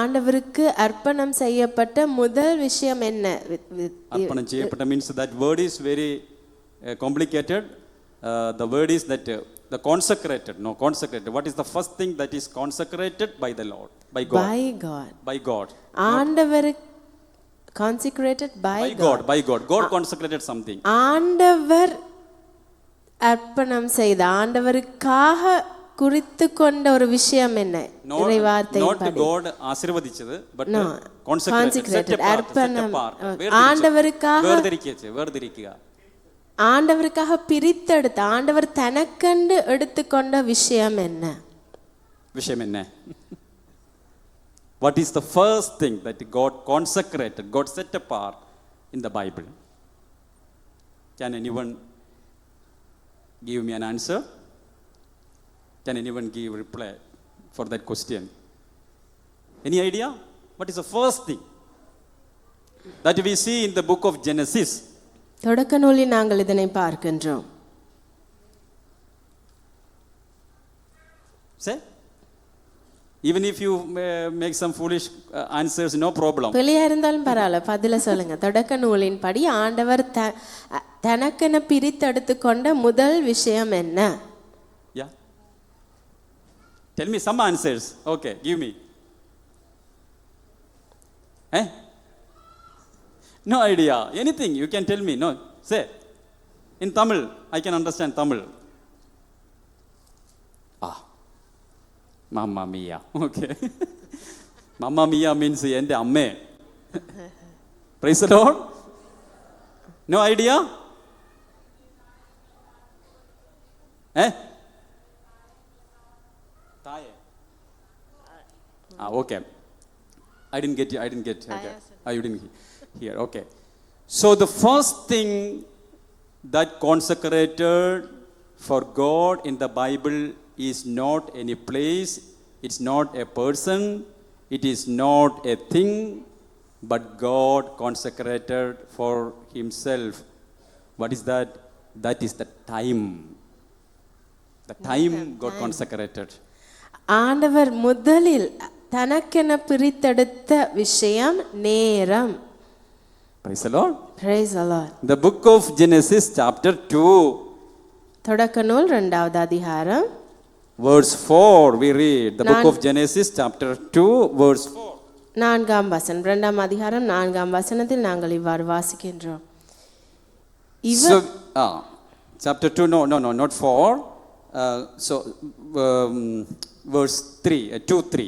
ஆண்டவருக்கு அர்ப்பணம் செய்யப்பட்ட முதல் விஷயம் என்ன? அர்ப்பணம் செய்யப்பட்ட means that word is very complicated. The word is that the consecrated. No, consecrated. What is the first thing that is consecrated by the Lord? By God. By God. By God. ஆண்டவருக்கு consecrated by God. By God. God consecrated something. ஆண்டவர் அர்ப்பணம் செய்த ஆண்டவருக்காக குறித்து கொண்ட ஒரு விஷயம் என்ன? இறைவார்த்தை Not God ஆசீர்வதிச்சது, but consecrated. அர்ப்பணம் ஆண்டவருக்காக பிரித்தெடுத்த ஆண்டவர் தனக்கென்று எடுத்துக்கொண்ட விஷயம் என்ன? விஷயம் என்ன? What is the first thing that God consecrated, God set apart in the Bible? Can anyone give me an answer? Can anyone give a reply for that question? Any idea? What is the first thing that we see in the book of Genesis? தொடக்க நூலில் நாங்கள் இதனை பார்க்கின்றோம். Say? Even if you make some foolish answers, no problem. பிழையா இருந்தாலும் பரவாயில்ல, பதில சொல்லுங்க. தொடக்க நூலின் படி ஆண்டவர் தனக்கென பிரித்தெடுத்து கொண்ட முதல் விஷயம் என்ன? Yeah. Tell me some answers. Okay, give me. No idea. Anything you can tell me. No, say. In Tamil, I can understand Tamil. Mamma mia. Okay. Mamma mia means ende amme. Praise the Lord. No idea? Taye. Okay. I didn't get you. Okay. You didn't hear. Okay. So the first thing that consecrated for God in the Bible is not any place, it's not a person, it is not a thing, but God consecrated for himself. What is that? That is the time. The time God consecrated. ஆண்டவர் முதலில் தனக்கென பிரித்தெடுத்த விஷயம் நேரம். Praise the Lord. Praise the Lord. The book of Genesis chapter 2. தொடக்க நூல் 2வது அதிகாரம். Verse 4 we read. The book of Genesis chapter 2 verse 4. 4ஆம் வசனம். 2ஆம் அதிகாரம் 4ஆம் வசனத்தில் நாங்கள் இவ்வாறு வாசிக்கின்றோம். Chapter 2, no, not 4. Verse 3, 2-3.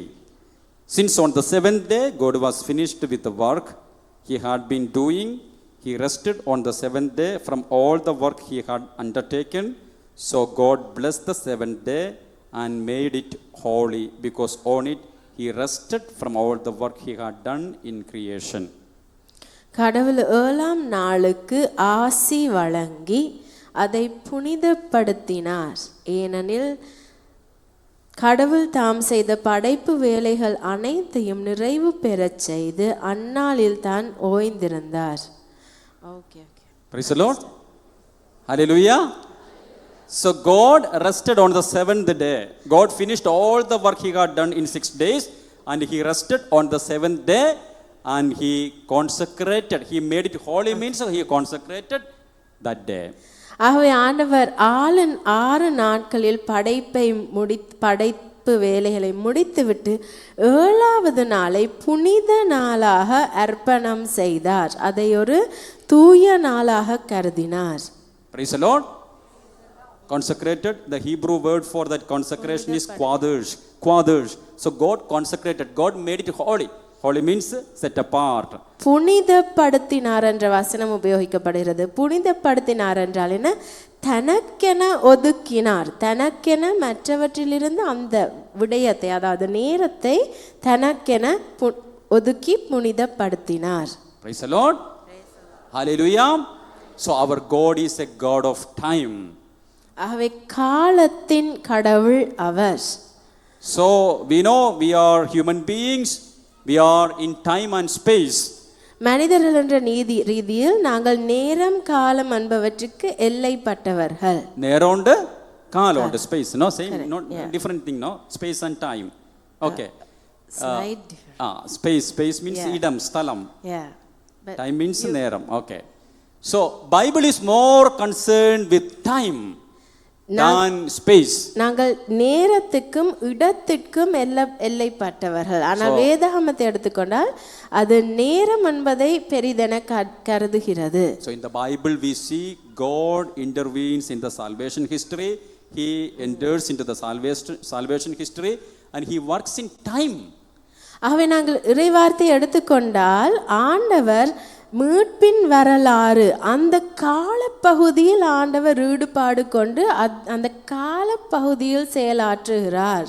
Since on the seventh day God was finished with the work he had been doing, he rested on the seventh day from all the work he had undertaken. So God blessed the seventh day and made it holy, because on it he rested from all the work he had done in creation. கடவுள் 7ஆம் நாளுக்கு ஆசி வழங்கி அதை புனிதப்படுத்தினார். ஏனெனில் கடவுள் தாம் செய்த படைப்பு வேலைகள் அனைத்தையும் நிறைவு பெறச் செய்து அந்நாளில் தான் ஓய்ந்திருந்தார். Okay. Praise the Lord. Hallelujah. So God rested on the seventh day. God finished all the work he had done in 6 days, and he rested on the seventh day, and he consecrated. He made it holy, means he consecrated that day. ஆகவே ஆண்டவர் 6 நாட்களில் படைப்பு வேலைகளை முடித்துவிட்டு 7வது நாளை புனித நாளாக அர்ப்பணம் செய்தார். அதை ஒரு தூய நாளாக கருதினார். Praise the Lord. Consecrated, the Hebrew word for that consecration is quadersh. So God consecrated, God made it holy. Holy means set apart. புனிதப்படுத்தினார் என்ற வசனம் உபயோகிக்கப்படுகிறது. புனிதப்படுத்தினார் என்றால் என்ன? தனக்கென ஒதுக்கினார். தனக்கென மற்றவற்றிலிருந்து அந்த விடயத்தை, அதாவது நேரத்தை தனக்கென ஒதுக்கி புனிதப்படுத்தினார். Praise the Lord. Hallelujah. So our God is a God of time. ஆகவே காலத்தின் கடவுள் அவர். So we know we are human beings. We are in time and space. மனிதர்கள் என்ற ரீதியில் நாங்கள் நேரம் காலம் என்பவற்றுக்கு எல்லைப்பட்டவர்கள். நேரோண்டு காலோண்டு space, no same, not different thing, no, space and time. Okay. Slide. Space means Yeah. idam, sthalam. Yeah. But Time means neram. Okay. So Bible is more concerned with time than space. நாங்கள் நேரத்துக்கும் இடத்திற்கும் எல்லைப்பட்டவர்கள். ஆனால் வேதாகமத்தை எடுத்துக்கொண்டால் அது நேரம் என்பதை பெரிதென கருதுகிறது. So in the Bible we see God intervenes in the salvation history. He enters into the salvation history and he works in time. ஆகவே நாங்கள் இறைவார்த்தை எடுத்துக்கொண்டால் ஆண்டவர் மீட்பின் வரலாறு அந்த காலப்பகுதியில் ஆண்டவர் ஈடுபாடு கொண்டு அந்த காலப்பகுதியில் செயலாற்றுகிறார்.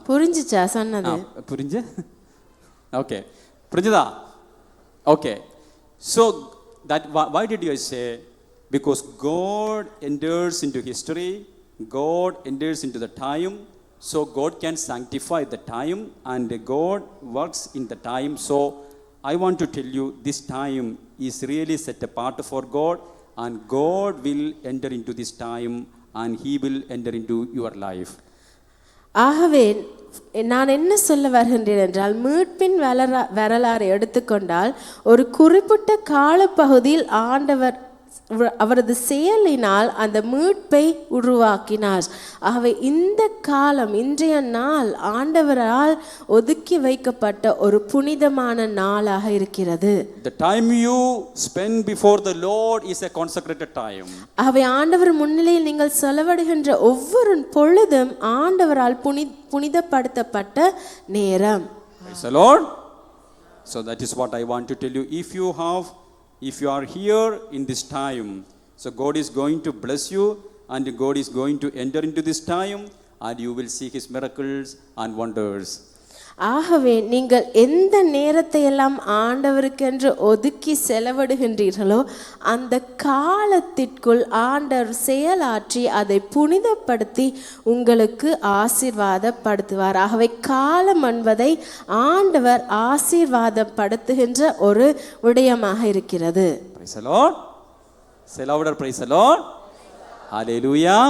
புரிஞ்சுச்சா சொன்னது? புரிஞ்சு? Okay. புரிஞ்சுதா? Okay. So that why did you say? Because God enters into history, God enters into the time, so God can sanctify the time and God works in the time. So I want to tell you this time is really set apart for God and God will enter into this time and he will enter into your life. ஆகவே நான் என்ன சொல்ல வருகின்றேன் என்றால் மீட்பின் வரலாறு எடுத்துக்கொண்டால் ஒரு குறிப்பிட்ட காலப்பகுதியில் ஆண்டவர் அவரது செயலினால் அந்த மீட்பை உருவாக்கினார். ஆகவே இந்த காலம் இன்றைய நாள் ஆண்டவரால் ஒதுக்கி வைக்கப்பட்ட ஒரு புனிதமான நாளாக இருக்கிறது. The time you spend before the Lord is a consecrated time. ஆகவே ஆண்டவர் முன்னிலையில் நீங்கள் செலவிடுகின்ற ஒவ்வொரு பொழுதும் ஆண்டவரால் புனிதப்படுத்தப்பட்ட நேரம். Praise the Lord. So that is what I want to tell you. If you are here in this time, so God is going to bless you and God is going to enter into this time and you will see his miracles and wonders. ஆகவே நீங்கள் எந்த நேரத்தை எல்லாம் ஆண்டவருக்கென்று ஒதுக்கி செலவிடுகின்றீர்களோ அந்த காலத்திற்குள் ஆண்டவர் செயலாற்றி அதை புனிதப்படுத்தி உங்களுக்கு ஆசீர்வாதப்படுத்துவார். ஆகவே காலம் என்பதை ஆண்டவர் ஆசீர்வாதப்படுத்துகின்ற ஒரு விடயமாக இருக்கிறது. Praise the Lord. Say louder, praise the Lord. Hallelujah.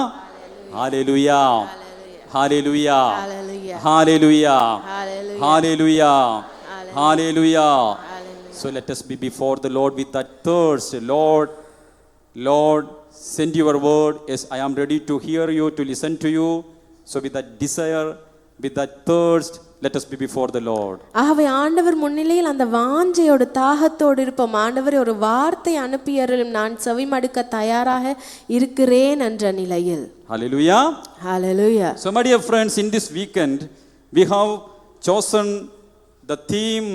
Hallelujah. Hallelujah. Hallelujah. Hallelujah. Hallelujah. So let us be before the Lord with that thirst. Lord, send your word. Yes, I am ready to hear you, to listen to you. So with that desire, with that thirst, let us be before the Lord. ஆகவே ஆண்டவர் முன்னிலையில் அந்த வாஞ்சையோடு தாகத்தோடு இருப்போம். ஆண்டவரே ஒரு வார்த்தை அனுப்பியருளும் நான் செவிமடுக்க தயாராக இருக்கிறேன் என்ற நிலையில். Hallelujah. Hallelujah. So my dear friends, in this weekend we have chosen the theme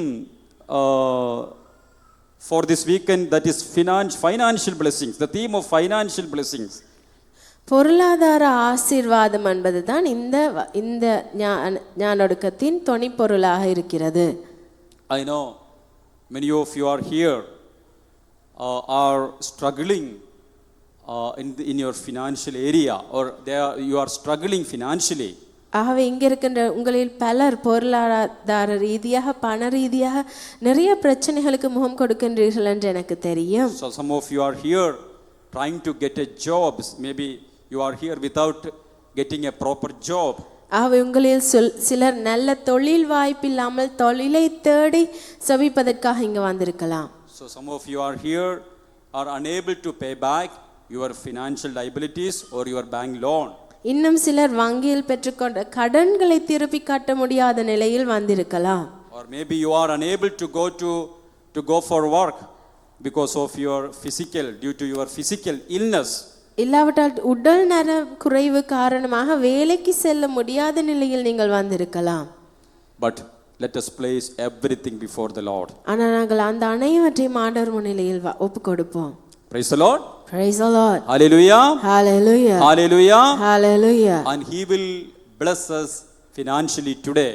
for this weekend, that is financial blessings, the theme of financial blessings. பொருளாதார ஆசீர்வாதம் என்பதுதான் இந்த ஞானொடுக்கத்தின் தொனிப்பொருளாக இருக்கிறது. I know many of you are here are struggling in your financial area, or you are struggling financially. ஆகவே இங்க இருக்கின்ற உங்களில் பலர் பொருளாதார ரீதியாக பண ரீதியாக நிறைய பிரச்சனைகளுக்கு முகம் கொடுக்கின்றீர்கள் என்று எனக்கு தெரியும். So some of you are here trying to get a job. Maybe you are here without getting a proper job. ஆகவே உங்களில் சிலர் நல்ல தொழில் வாய்ப்பில்லாமல் தொழிலை தேடி செவிப்பதற்காக இங்க வந்திருக்கலாம். So some of you are here are unable to pay back your financial liabilities or your bank loan. இன்னும் சிலர் வங்கியில் பெற்றுக்கொண்ட கடன்களை திருப்பி கட்ட முடியாத நிலையில் வந்திருக்கலாம். Or maybe you are unable to go for work because of your due to your physical illness. இல்லாவிட்டால் உடல் நல குறைவு காரணமாக வேலைக்கு செல்ல முடியாத நிலையில் நீங்கள் வந்திருக்கலாம். But let us place everything before the Lord. ஆனால் நாங்கள் அந்த அனைவற்றையும் ஆண்டவர் முன்னிலையில் ஒப்புக் கொடுப்போம். Praise the Lord. Praise the Lord. Hallelujah. Hallelujah. Hallelujah. Hallelujah. And he will bless us financially today.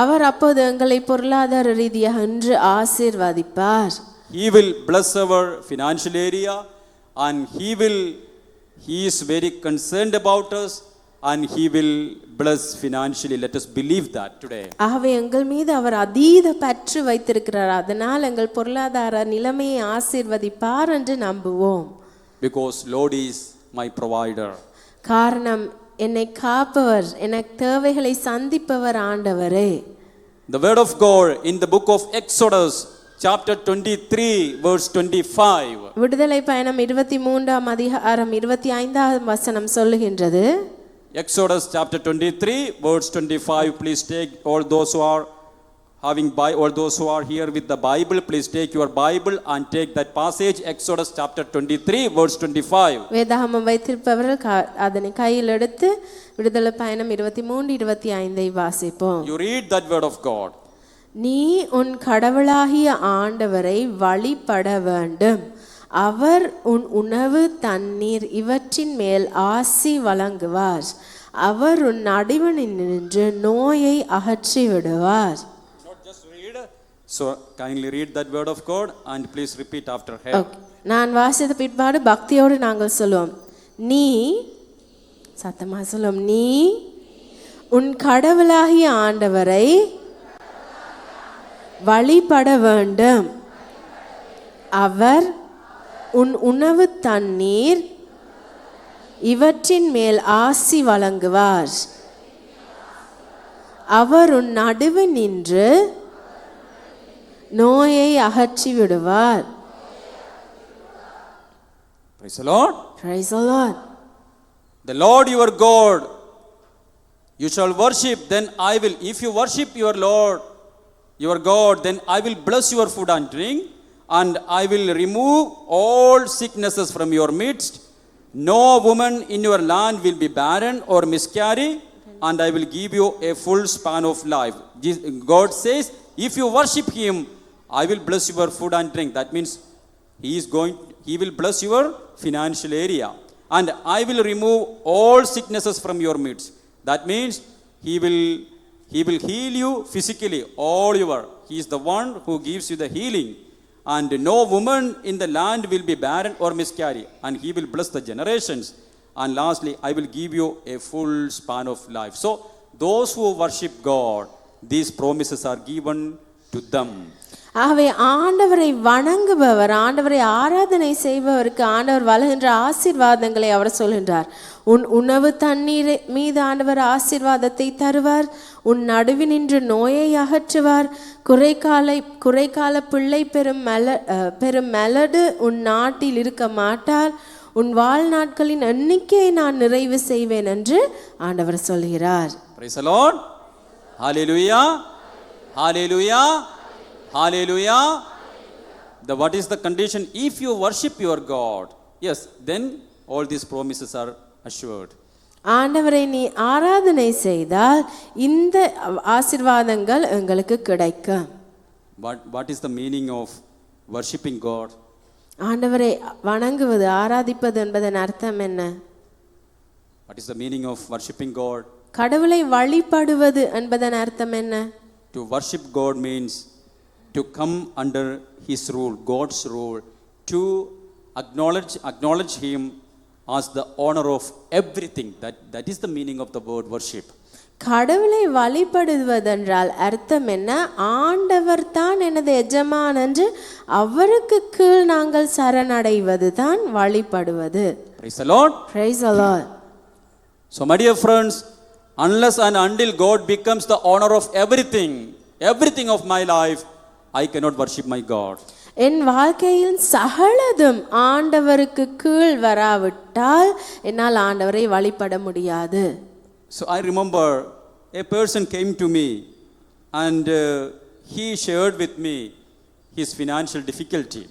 அவர் அப்போது எங்களை பொருளாதார ரீதியாக இன்று ஆசீர்வதிப்பார். He will bless our financial area and he is very concerned about us and he will bless financially. Let us believe that today. ஆகவே எங்கள் மீது அவர் அதீத பற்று வைத்திருக்கிறார். அதனால் எங்கள் பொருளாதார நிலைமையை ஆசீர்வதிப்பார் என்று நம்புவோம். Because Lord is my provider. காரணம் என்னை காப்பவர், எனக்கு தேவைகளை சந்திப்பவர் ஆண்டவரே. The word of God in the book of Exodus chapter 23 verse 25. விடுதலை பயணம் 23ஆம் அதிகாரம் 25ஆம் வசனம் சொல்லுகின்றது. Exodus chapter 23 verse 25. Please take all those who are all those who are here with the Bible, please take your Bible and take that passage, Exodus chapter 23 verse 25. வேதாகமம் வைத்திருப்பவர்கள் அதனை கையில் எடுத்து விடுதலை பயணம் 23-25 வாசிப்போம். You read that word of God. நீ உன் கடவுளாகிய ஆண்டவரை வழிபட வேண்டும். அவர் உன் உணவு, தண்ணீர் இவற்றின் மேல் ஆசி வழங்குவார். அவர் உன் நடுவனில் நின்று நோயை அகற்றி விடுவார். So kindly read that word of God and please repeat after her. நான் வாசித்த பிற்பாடு பக்தியோடு நாங்கள் சொல்லுவோம். நீ சத்தமா சொல்லுவோம். நீ உன் கடவுளாகிய ஆண்டவரை வழிபட வேண்டும். அவர் உன் உணவு, தண்ணீர் இவற்றின் மேல் ஆசி வழங்குவார். அவர் உன் நடுவே நின்று நோயை அகற்றி விடுவார். Praise the Lord. Praise the Lord. The Lord your God you shall worship, then I will, if you worship your Lord your God, then I will bless your food and drink, and I will remove all sicknesses from your midst. No woman in your land will be barren or miscarry, and I will give you a full span of life. God says, if you worship him, I will bless your food and drink. That means he will bless your financial area, and I will remove all sicknesses from your midst. That means he will heal you physically, all your. He is the one who gives you the healing, and no woman in the land will be barren or miscarry, and he will bless the generations. And lastly, I will give you a full span of life. So those who worship God, these promises are given to them. ஆகவே ஆண்டவரை வணங்குபவர், ஆண்டவரை ஆராதனை செய்பவருக்கு ஆண்டவர் வழங்குகின்ற ஆசீர்வாதங்களை அவர் சொல்கின்றார். உன் உணவு, தண்ணீர் மீது ஆண்டவர் ஆசீர்வாதத்தை தருவார். உன் நடுவில் நின்று நோயை அகற்றுவார். குறைகால பிள்ளை பெரும் மெலடு உன் நாட்டில் இருக்க மாட்டார். உன் வாழ்நாட்களின் எண்ணிக்கையை நான் நிறைவு செய்வேன் என்று ஆண்டவர் சொல்கிறார். Praise the Lord. Hallelujah. Hallelujah. Hallelujah. What is the condition? If you worship your God, yes, then all these promises are assured. ஆண்டவரை நீ ஆராதனை செய்தால் இந்த ஆசீர்வாதங்கள் உங்களுக்கு கிடைக்கும். What is the meaning of worshiping God? ஆண்டவரை வணங்குவது, ஆராதிப்பது என்பதன் அர்த்தம் என்ன? What is the meaning of worshiping God? கடவுளை வழிபடுவது என்பதன் அர்த்தம் என்ன? To worship God means to come under his rule, God's rule, to acknowledge him as the owner of everything. That is the meaning of the word worship. கடவுளை வழிபடுவதென்றால் அர்த்தம் என்ன? ஆண்டவர் தான் எனது எஜமான் என்று அவருக்கு கீழ் நாங்கள் சரணடைவது தான் வழிபடுவது. Praise the Lord. Praise the Lord. So my dear friends, unless and until God becomes the owner of everything of my life, I cannot worship my God. என் வாழ்க்கையில் சகலதும் ஆண்டவருக்கு கீழ் வராவிட்டால் என்னால் ஆண்டவரை வழிபட முடியாது. So I remember a person came to me and he shared with me his financial difficulty.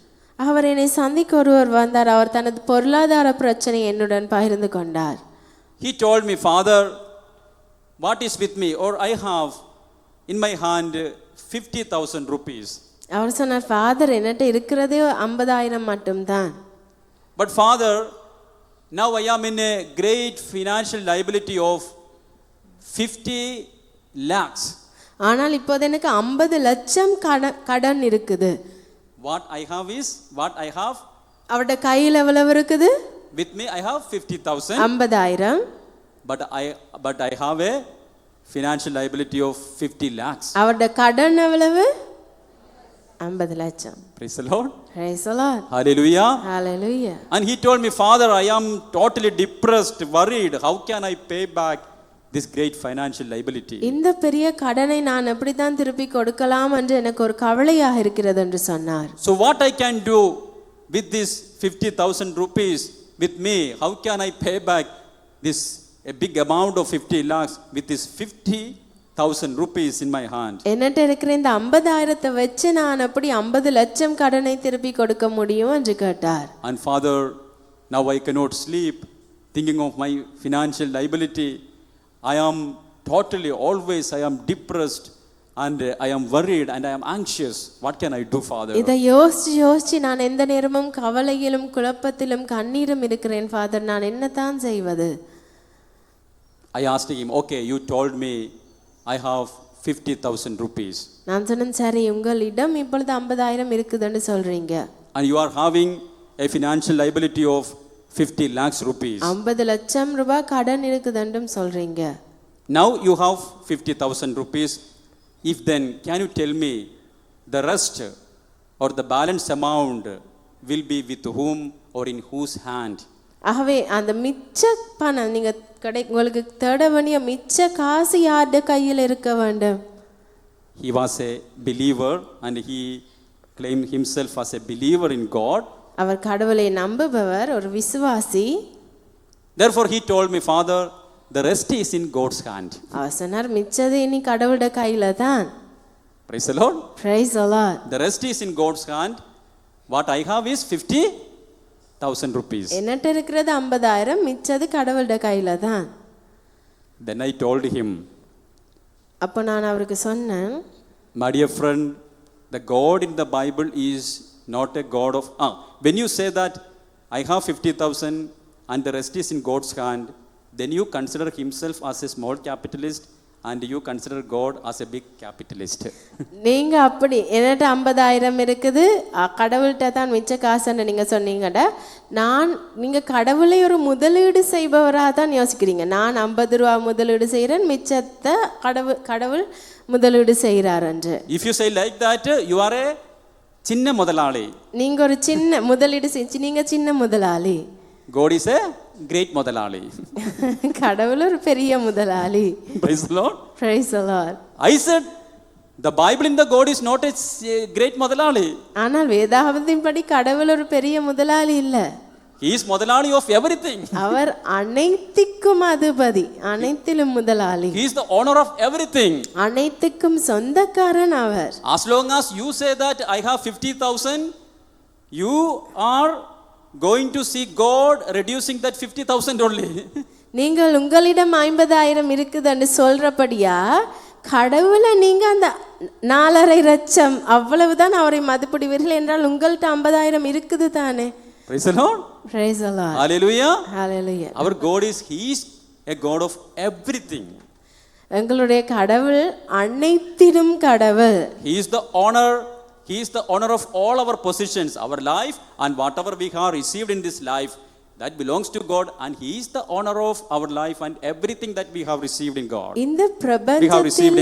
அவர் என்னை சந்திக்க ஒருவர் வந்தார். அவர் தனது பொருளாதார பிரச்சனை என்னுடன் பகிர்ந்து கொண்டார். He told me, Father, what is with me? Or I have in my hand 50,000 rupees. அவர் சொன்னார், ஃபாதர் என்னட்ட இருக்கிறதே 50,000 மட்டும்தான். But Father, now I am in a great financial liability of 50 lakhs. ஆனால் இப்போது எனக்கு 50 லட்சம் கடன் இருக்குது. What I have அவருடைய கையில் எவ்வளவு இருக்குது? with me I have 50,000. 50,000. But I have a financial liability of 50 lakhs. அவருடைய கடன் எவ்வளவு? 50 லட்சம். Praise the Lord. Praise the Lord. Hallelujah. Hallelujah. And he told me, Father, I am totally depressed, worried. How can I pay back this great financial liability? இந்த பெரிய கடனை நான் எப்படி தான் திருப்பி கொடுக்கலாம் என்று எனக்கு ஒரு கவலையாக இருக்கிறது என்று சொன்னார். So what I can do with this 50,000 rupees with me? How can I pay back this a big amount of 50 lakhs with this 50,000 rupees in my hand? என்னட்ட இருக்கிற இந்த 50,000 வச்சு நான் எப்படி 50 லட்சம் கடனை திருப்பி கொடுக்க முடியும் என்று கேட்டார். And Father, now I cannot sleep thinking of my financial liability. I am totally, always I am depressed and I am worried and I am anxious. What can I do, Father? இதை யோசிச்சு நான் எந்த நேரமும் கவலையிலும் குழப்பத்திலும் கண்ணீரும் இருக்கிறேன் father, நான் என்னதான் செய்வது? I asked him, okay, you told me I have 50,000 rupees. நான் சொன்னேன், சரி உங்களிடம் இப்பொழுது 50,000 இருக்குதுன்னு சொல்றீங்க. And you are having a financial liability of 50 lakhs rupees. 50 லட்சம் ரூபாய் கடன் இருக்குதுன்னு சொல்றீங்க. Now you have 50,000 rupees. If then, can you tell me the rest or the balance amount will be with whom or in whose hand? ஆகவே அந்த மிச்ச பணம் நீங்க உங்களுக்கு தேட வேண்டிய மிச்ச காசு யாருடைய கையில் இருக்க வேண்டும்? He was a believer and he claimed himself as a believer in God. அவர் கடவுளை நம்புபவர், ஒரு விசுவாசி. Therefore he told me, Father, the rest is in God's hand. அவர் சொன்னார், மிச்சது இனி கடவுளுடைய கையில தான். Praise the Lord. Praise the Lord. The rest is in God's hand. What I have is 50,000 rupees. என்னட்ட இருக்கிறது 50,000, மிச்சது கடவுளுடைய கையில தான். Then I told him, அப்போ நான் அவருக்கு சொன்னேன், my dear friend, the God in the Bible is not a God of when you say that I have 50,000 and the rest is in God's hand, then you consider himself as a small capitalist and you consider God as a big capitalist. நீங்க அப்படி என்னட்ட 50,000 இருக்குது, கடவுள்கிட்ட தான் மிச்ச காசுன்னு நீங்க சொன்னீங்கடா, நீங்க கடவுளை ஒரு முதலீடு செய்பவராக தான் யோசிக்கிறீங்க. நான் 50 ரூபா முதலீடு செய்கிறேன், மிச்சத்தை கடவுள் முதலீடு செய்கிறார் என்று. If you say like that, you are a சின்ன முதலாளி. நீங்க ஒரு சின்ன முதலீடு செஞ்சு நீங்க சின்ன முதலாளி. God is a great முதலாளி. கடவுள் ஒரு பெரிய முதலாளி. Praise the Lord. Praise the Lord. I said the Bible in the God is not a great முதலாளி. ஆனால் வேதாகமத்தின் படி கடவுள் ஒரு பெரிய முதலாளி இல்ல. He is முதலாளி of everything. அவர் அனைத்துக்கும் அதிபதி, அனைத்திலும் முதலாளி. He is the owner of everything. அனைத்துக்கும் சொந்தக்காரன் அவர். As long as you say that I have 50,000, you are going to see God reducing that 50,000 only. நீங்கள் உங்களிடம் 50,000 இருக்குதுன்னு சொல்றபடியா கடவுளை நீங்க அந்த 4.5 லட்சம் அவ்வளவுதான் அவரை மதிப்பிடுவீர்கள் என்றால் உங்கள்கிட்ட 50,000 இருக்குது தானே. Praise the Lord. Praise the Lord. Hallelujah. Hallelujah. Our God is, He is a God of everything. எங்களுடைய கடவுள் அனைத்திலும் கடவுள். He is the owner. He is the owner of all our possessions, our life, and whatever we have received in this life, that belongs to God, and He is the owner of our life and everything that we have received in God. இந்த பிரபஞ்சத்தில்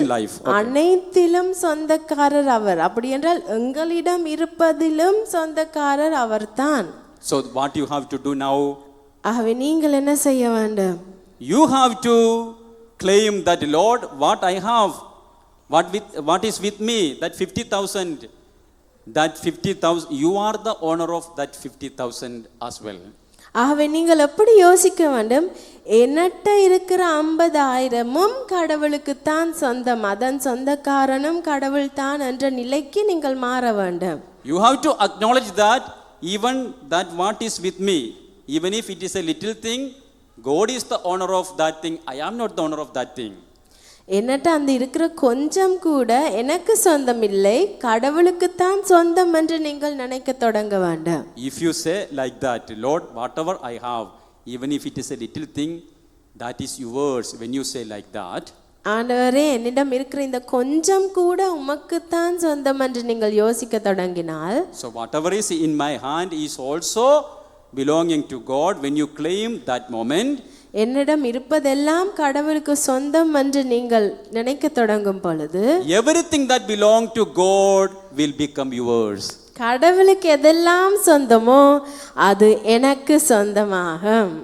அனைத்திலும் சொந்தக்காரர் அவர். அப்படி என்றால் எங்களிடம் இருப்பதிலும் சொந்தக்காரர் அவர்தான். So what you have to do now? ஆகவே நீங்கள் என்ன செய்ய வேண்டும்? You have to claim that, Lord, what I have, what is with me, that 50,000. That 50,000, you are the owner of that 50,000 as well. ஆகவே நீங்கள் எப்படி யோசிக்க வேண்டும்? என்னட்ட இருக்கிற 50,000 கடவுளுக்கு தான் சொந்தம், அதன் சொந்தக்காரனும் கடவுள் தான் என்ற நிலைக்கு நீங்கள் மாற வேண்டும். You have to acknowledge that even that what is with me, even if it is a little thing, God is the owner of that thing. I am not the owner of that thing. என்னட்ட அந்த இருக்கிற கொஞ்சம் கூட எனக்கு சொந்தம் இல்லை, கடவுளுக்கு தான் சொந்தம் என்று நீங்கள் நினைக்க தொடங்க வேண்டாம். If you say like that, Lord, whatever I have, even if it is a little thing, that is yours. When you say like that, ஆண்டவரே என்னிடம் இருக்கிற இந்த கொஞ்சம் கூட உமக்கு தான் சொந்தம் என்று நீங்கள் யோசிக்க தொடங்கினால், so whatever is in my hand is also belonging to God. When you claim that moment, என்னிடம் இருப்பதெல்லாம் கடவுளுக்கு சொந்தம் என்று நீங்கள் நினைக்க தொடங்கும் பொழுது everything that belong to God will become yours. கடவுளுக்கு எதெல்லாம் சொந்தமோ அது எனக்கு சொந்தமாகும்.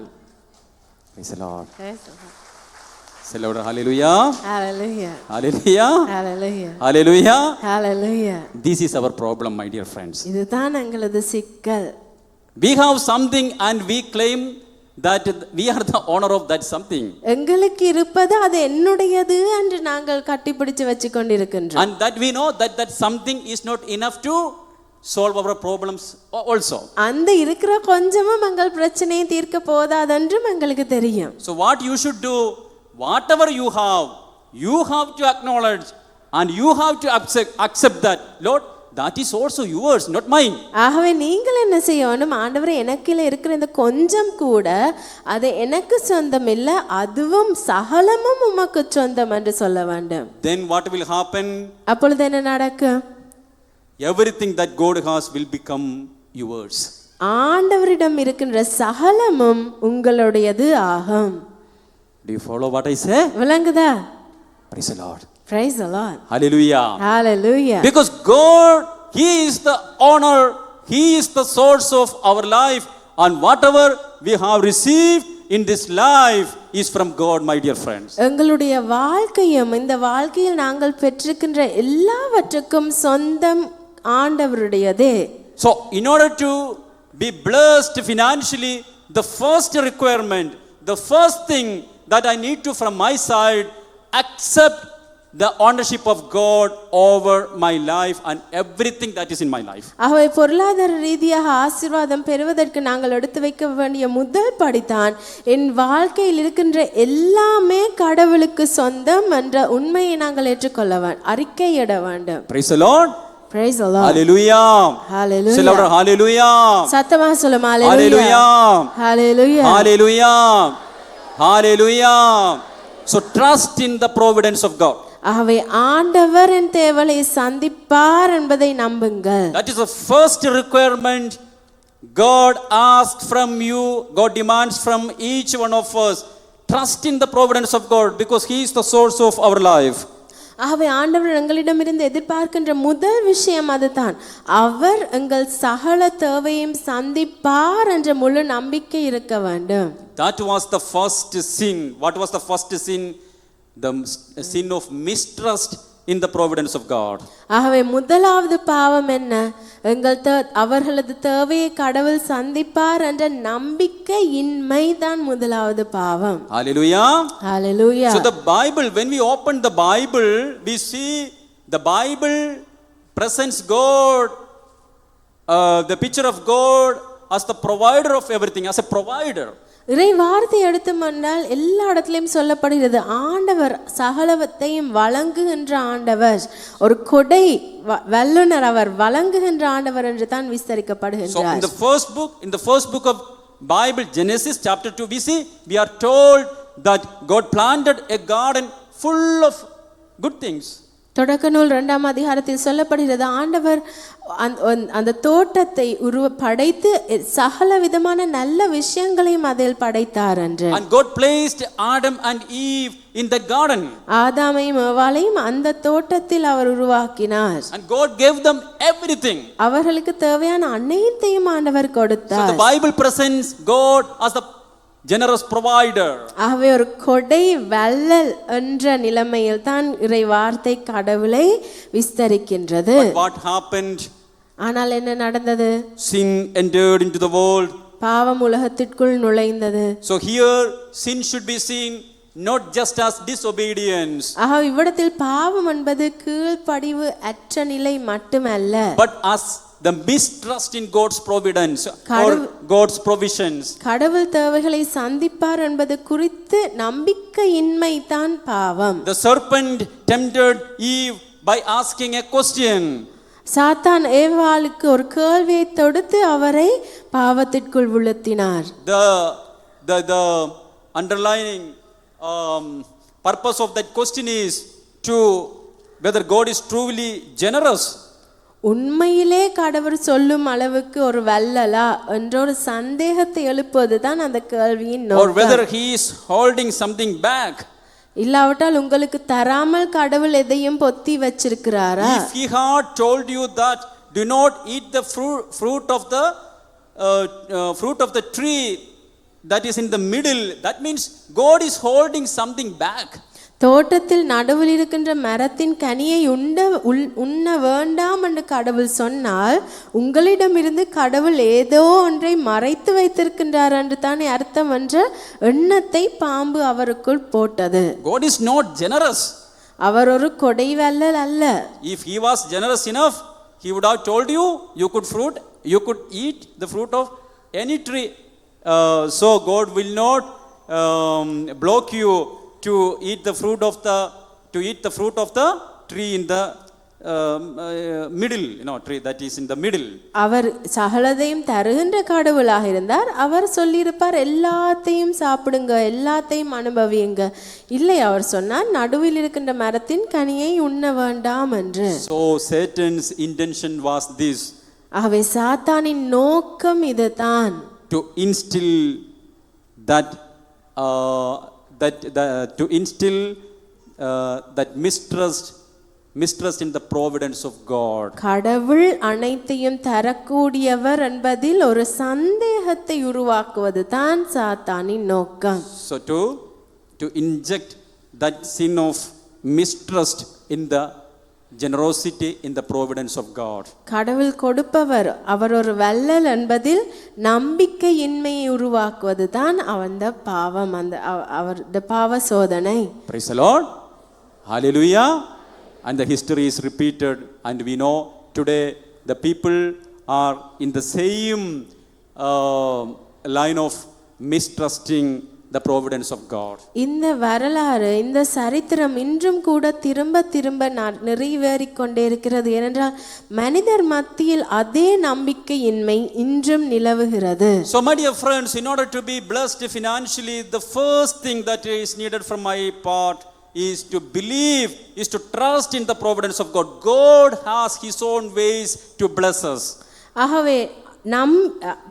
Praise the Lord. Say louder, hallelujah. Hallelujah. Hallelujah. Hallelujah. Hallelujah. Hallelujah. This is our problem, my dear friends. இதுதான் எங்களது சிக்கல். We have something and we claim that we are the owner of that something. எங்களுக்கு இருப்பது அது என்னுடையது என்று நாங்கள் கட்டிப்பிடிச்சு வச்சு கொண்டிருக்கின்றோம். And that we know that that something is not enough to solve our problems also. அந்த இருக்கிற கொஞ்சமும் எங்கள் பிரச்சனையை தீர்க்க போதாதென்றும் எங்களுக்கு தெரியும். So what you should do, whatever you have to acknowledge and you have to accept that, Lord, that is also yours, not mine. ஆகவே நீங்கள் என்ன செய்யணும், ஆண்டவரே எனக்குள்ள இருக்கிற இந்த கொஞ்சம் கூட அது எனக்கு சொந்தம் இல்லை, அதுவும் சகலமும் உமக்கு சொந்தம் என்று சொல்ல வேண்டும். Then what will happen? அப்பொழுது என்ன நடக்கும்? Everything that God has will become yours. ஆண்டவரிடம் இருக்கின்ற சகலமும் உங்களுடையது ஆகும். Do you follow what I say? விளங்குதா? Praise the Lord. Praise the Lord. Hallelujah. Hallelujah. Because God, He is the owner, He is the source of our life, and whatever we have received in this life is from God, my dear friends. எங்களுடைய வாழ்க்கையும் இந்த வாழ்க்கையில் நாங்கள் பெற்றிருக்கின்ற எல்லாவற்றுக்கும் சொந்தம் ஆண்டவருடையதே. So in order to be blessed financially, the first requirement, the first thing that I need to from my side, accept the ownership of God over my life and everything that is in my life. ஆகவே பொருளாதார ரீதியாக ஆசீர்வாதம் பெறுவதற்கு நாங்கள் எடுத்து வைக்க வேண்டிய முதல் படிதான் என் வாழ்க்கையில் இருக்கின்ற எல்லாமே கடவுளுக்கு சொந்தம் என்ற உண்மையை நாங்கள் ஏற்றுக்கொள்ள அறிக்கையிட வேண்டும். Praise the Lord. Praise the Lord. Hallelujah. Hallelujah. Say louder, hallelujah. சத்தமாக சொல்லுமா, Hallelujah. Hallelujah. Hallelujah. Hallelujah. So trust in the providence of God. ஆகவே ஆண்டவர் என் தேவலை சந்திப்பார் என்பதை நம்புங்கள். That is the first requirement God asks from you, God demands from each one of us. Trust in the providence of God because He is the source of our life. ஆகவே ஆண்டவர் எங்களிடமிருந்து எதிர்பார்க்கின்ற முதல் விஷயம் அதுதான், அவர் எங்கள் சகல தேவையும் சந்திப்பார் என்ற முழு நம்பிக்கை இருக்க வேண்டும். That was the first sin. What was the first sin? The sin of mistrust in the providence of God. ஆகவே முதலாவது பாவம் என்ன? அவர்களது தேவையை கடவுள் சந்திப்பார் என்ற நம்பிக்கையின்மை தான் முதலாவது பாவம். Hallelujah. Hallelujah. So the Bible, when we open the Bible, we see the Bible presents God, the picture of God as the provider of everything, as a provider. இறை வார்த்தை எடுத்து சொன்னால் எல்லா இடத்துலையும் சொல்லப்படுகிறது, ஆண்டவர் சகலவத்தையும் வழங்குகின்ற ஆண்டவர், ஒரு கொடை வல்லுனர், அவர் வழங்குகின்ற ஆண்டவர் என்று தான் விஸ்தரிக்கப்படுகின்றார். So in the first book of Bible, Genesis chapter 2, we are told that God planted a garden full of good things. தொடக்க நூல் 2ஆம் அதிகாரத்தில் சொல்லப்படுகிறது, ஆண்டவர் அந்த தோட்டத்தை படைத்து சகல விதமான நல்ல விஷயங்களையும் அதில் படைத்தார் என்று. And God placed Adam and Eve in the garden. ஆதாமையும் ஏவாளையும் அந்த தோட்டத்தில் அவர் உருவாக்கினார். And God gave them everything. அவர்களுக்கு தேவையான அனைத்தையும் ஆண்டவர் கொடுத்தார். So the Bible presents God as the generous provider. ஆகவே ஒரு கொடை வள்ளல் என்ற நிலைமையில் தான் இறை வார்த்தை கடவுளை விஸ்தரிக்கின்றது. But what happened? ஆனால் என்ன நடந்தது? Sin entered into the world. பாவம் உலகத்திற்குள் நுழைந்தது. So here sin should be seen not just as disobedience. ஆக இவ்விடத்தில் பாவம் என்பது கீழ்ப்படிவு அற்ற நிலை மட்டுமல்ல, but as the mistrust in God's providence or God's provisions. கடவுள் தேவைகளை சந்திப்பார் என்பது குறித்து நம்பிக்கையின்மை தான் பாவம். The serpent tempted Eve by asking a question. சாத்தான் ஏவாளுக்கு ஒரு கேள்வியை தொடுத்து அவரை பாவத்திற்குள் விழுத்தினார். The underlying purpose of that question is to whether God is truly generous. உண்மையிலே கடவுள் சொல்லும் அளவுக்கு ஒரு வல்லலா என்ற ஒரு சந்தேகத்தை எழுப்புவது தான் அந்த கேள்வியின் or நோக்கம். whether he is holding something back. இல்லாவிட்டால் உங்களுக்கு தராமல் கடவுள் எதையும் பொத்தி வச்சிருக்கிறாரா? If he had told you that do not eat the fruit of the tree that is in the middle, that means God is holding something back. தோட்டத்தில் நடுவில் இருக்கின்ற மரத்தின் கனியை உண்ண வேண்டாம் என்று கடவுள் சொன்னால் உங்களிடமிருந்து கடவுள் ஏதோ ஒன்றை மறைத்து வைத்திருக்கின்றார் என்று தானே அர்த்தம் என்ற எண்ணத்தை பாம்பு அவருக்குள் போட்டது. God is not generous. அவர் ஒரு கொடை வள்ளல் அல்ல. If he was generous enough, he would have told you you could eat the fruit of any tree. So God will not block you to eat the fruit of the tree in the middle, tree that is in the middle. அவர் சகலதையும் தருகின்ற கடவுளாக இருந்தார். அவர் சொல்லியிருப்பார் எல்லாத்தையும் சாப்பிடுங்க, எல்லாத்தையும் அனுபவியுங்க. இல்லை, அவர் சொன்னார் நடுவில் இருக்கின்ற மரத்தின் கனியை உண்ண வேண்டாம் என்று. So Satan's intention was this. ஆகவே சாத்தானின் நோக்கம் இதுதான். To instill that mistrust in the providence of God. கடவுள் அனைத்தையும் தரக்கூடியவர் என்பதில் ஒரு சந்தேகத்தை உருவாக்குவது தான் சாத்தானின் நோக்கம். So to inject that sin of mistrust in the generosity in the providence of God. கடவுள் கொடுப்பவர், அவர் ஒரு வள்ளல் என்பதில் நம்பிக்கையின்மையை உருவாக்குவது தான் அந்த பாவம், அந்த அவருடைய பாவ சோதனை. Praise the Lord. Hallelujah. And the history is repeated, and we know today the people are in the same line of mistrusting the providence of God. இந்த வரலாறு, இந்த சரித்திரம் இன்றும் கூட திரும்ப நிறைவேறிக் கொண்டே இருக்கிறது. ஏனென்றால் மனிதர் மத்தியில் அதே நம்பிக்கையின்மை இன்றும் நிலவுகிறது. So my dear friends, in order to be blessed financially, the first thing that is needed from my part is to believe, is to trust in the providence of God. God has his own ways to bless us. ஆகவே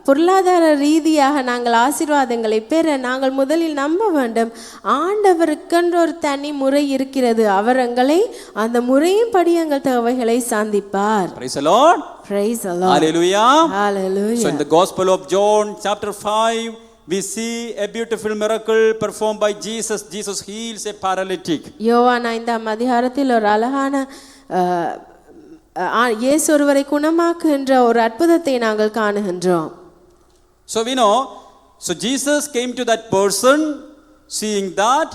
பொருளாதார ரீதியாக நாங்கள் ஆசீர்வாதங்களை பெற நாங்கள் முதலில் நம்ப வேண்டும், ஆண்டவருக்கென்று ஒரு தனி முறை இருக்கிறது. அவர் எங்களை அந்த முறையின் படி எங்கள் தேவைகளை சந்திப்பார். Praise the Lord. Praise the Lord. Hallelujah. Hallelujah. So in the Gospel of John chapter 5, we see a beautiful miracle performed by Jesus. Jesus heals a paralytic. யோவான் 5ஆம் அதிகாரத்தில் ஒரு அழகான இயேசு ஒருவரை குணமாக்குகின்ற ஒரு அற்புதத்தை நாங்கள் காணுகின்றோம். So we know, so Jesus came to that person, seeing that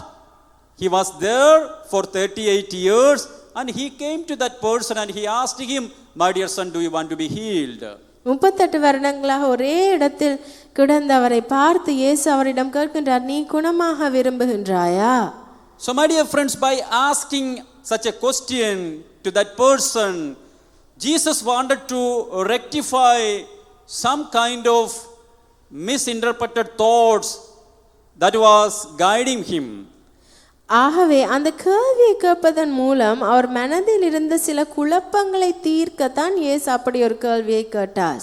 he was there for 38 years, and he came to that person and he asked him, my dear son, do you want to be healed? 38 வருடங்களாக ஒரே இடத்தில் கிடந்தவரை பார்த்து இயேசு அவரிடம் கேட்கின்றார், நீ குணமாக விரும்புகின்றாயா? So my dear friends, by asking such a question to that person, Jesus wanted to rectify some kind of misinterpreted thoughts that was guiding him. ஆகவே அந்த கேள்வியை கேட்பதன் மூலம் அவர் மனதில் இருந்த சில குழப்பங்களை தீர்க்கத்தான் இயேசு அப்படி ஒரு கேள்வியை கேட்டார்.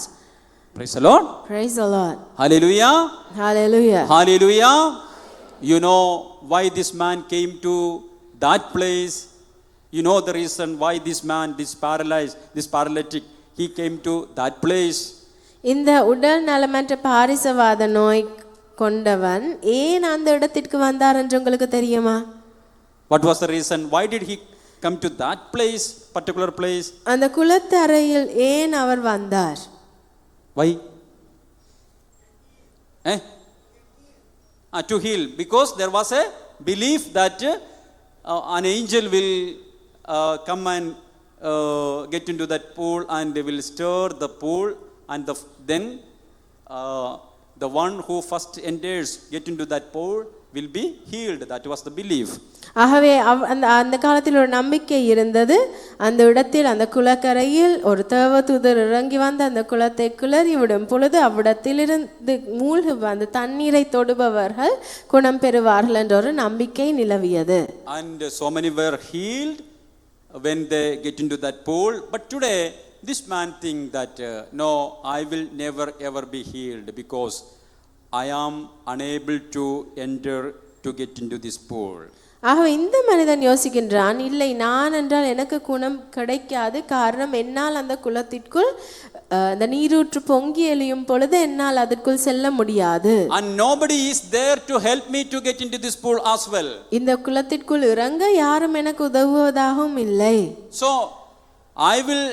Praise the Lord. Praise the Lord. Hallelujah. Hallelujah. Hallelujah. You know why this man came to that place. You know the reason why this man, this paralytic, he came to that place. இந்த உடல் நலமற்ற பாரிசவாத நோய் கொண்டவன் ஏன் அந்த இடத்திற்கு வந்தார் என்று உங்களுக்கு தெரியுமா? What was the reason? Why did he come to that place, particular place? அந்த குளத்தரையில் ஏன் அவர் வந்தார்? Why? To heal. Because there was a belief that an angel will come and get into that pool and they will stir the pool, and then the one who first enters get into that pool will be healed. That was the belief. ஆகவே அந்த காலத்தில் ஒரு நம்பிக்கை இருந்தது. அந்த இடத்தில் அந்த குளக்கரையில் ஒரு தேவதூதர் இறங்கி வந்து அந்த குளத்தை கிளறி விடும் பொழுது அவ்விடத்திலிருந்து மூழ்கி வந்து தண்ணீரை தொடுபவர்கள் குணம் பெறுவார்கள் என்ற ஒரு நம்பிக்கை நிலவியது. And so many were healed when they get into that pool. But today this man think that no, I will never ever be healed because I am unable to enter to get into this pool. ஆகவே இந்த மனிதன் யோசிக்கின்றான், இல்லை நான் என்றால் எனக்கு குணம் கிடைக்காது, காரணம் என்னால் அந்த குளத்திற்குள் அந்த நீரூற்று பொங்கி எழியும் பொழுது என்னால் அதற்குள் செல்ல முடியாது. And nobody is there to help me to get into this pool as well. இந்த குளத்திற்குள் இறங்க யாரும் எனக்கு உதவுவதாகவும் இல்லை. So I will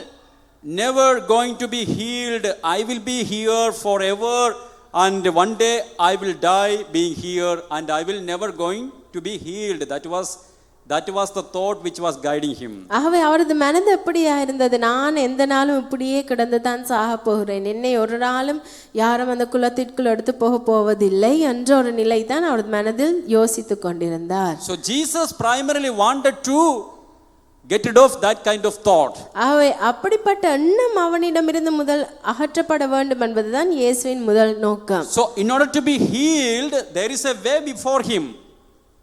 never going to be healed. I will be here forever, and one day I will die being here, and I will never going to be healed. That was the thought which was guiding him. ஆகவே அவரது மனது எப்படியா இருந்தது, நான் எந்த நாளும் இப்படியே கிடந்து தான் சாக போகிறேன், என்னை ஒரு நாளும் யாரும் அந்த குளத்திற்குள் எடுத்து போக போவதில்லை என்ற ஒரு நிலை தான் அவரது மனதில் யோசித்து கொண்டிருந்தார். So Jesus primarily wanted to get rid of that kind of thought. ஆகவே அப்படிப்பட்ட எண்ணம் அவனிடமிருந்து முதல் அகற்றப்பட வேண்டும் என்பதுதான் இயேசுவின் முதல் நோக்கம். So in order to be healed, there is a way before him.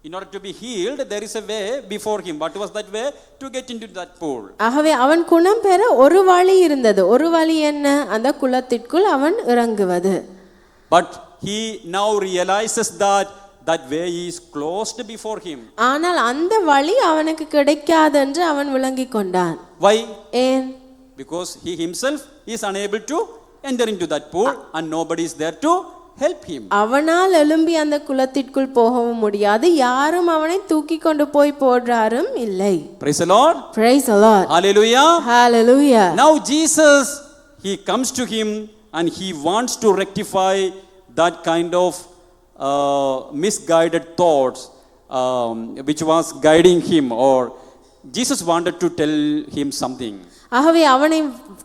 In order to be healed, there is a way before him. What was that way? To get into that pool. ஆகவே அவன் குணம் பெற ஒரு வழி இருந்தது. ஒரு வழி என்ன? அந்த குளத்திற்குள் அவன் இறங்குவது. But he now realizes that way is closed before him. ஆனால் அந்த வழி அவனுக்கு கிடைக்காது என்று அவன் விளங்கிக் கொண்டான். Why? ஏன்? Because he himself is unable to enter into that pool and nobody is there to help him. அவனால் எழும்பி அந்த குளத்திற்குள் போகவும் முடியாது, யாரும் அவனை தூக்கி கொண்டு போய் போடுறாரும் இல்லை. Praise the Lord. Praise the Lord. Hallelujah. Hallelujah. Now Jesus, he comes to him and he wants to rectify that kind of misguided thoughts which was guiding him, or Jesus wanted to tell him something. ஆகவே அவனை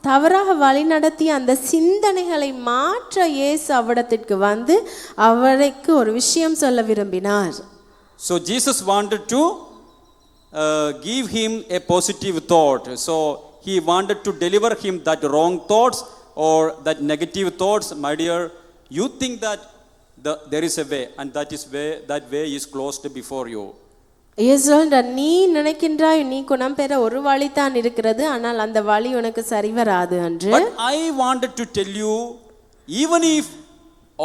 தவறாக வழிநடத்திய அந்த சிந்தனைகளை மாற்ற இயேசு அவரிடத்திற்கு வந்து அவருக்கு ஒரு விஷயம் சொல்ல விரும்பினார். So Jesus wanted to give him a positive thought. So he wanted to deliver him that wrong thoughts or that negative thoughts. My dear, you think that there is a way, and that way is closed before you. இயேசு சொல்றார், நீ நினைக்கின்றாய் நீ குணம் பெற ஒரு வழி தான் இருக்கிறது, ஆனால் அந்த வழி உனக்கு சரி வராது என்று. But I wanted to tell you, even if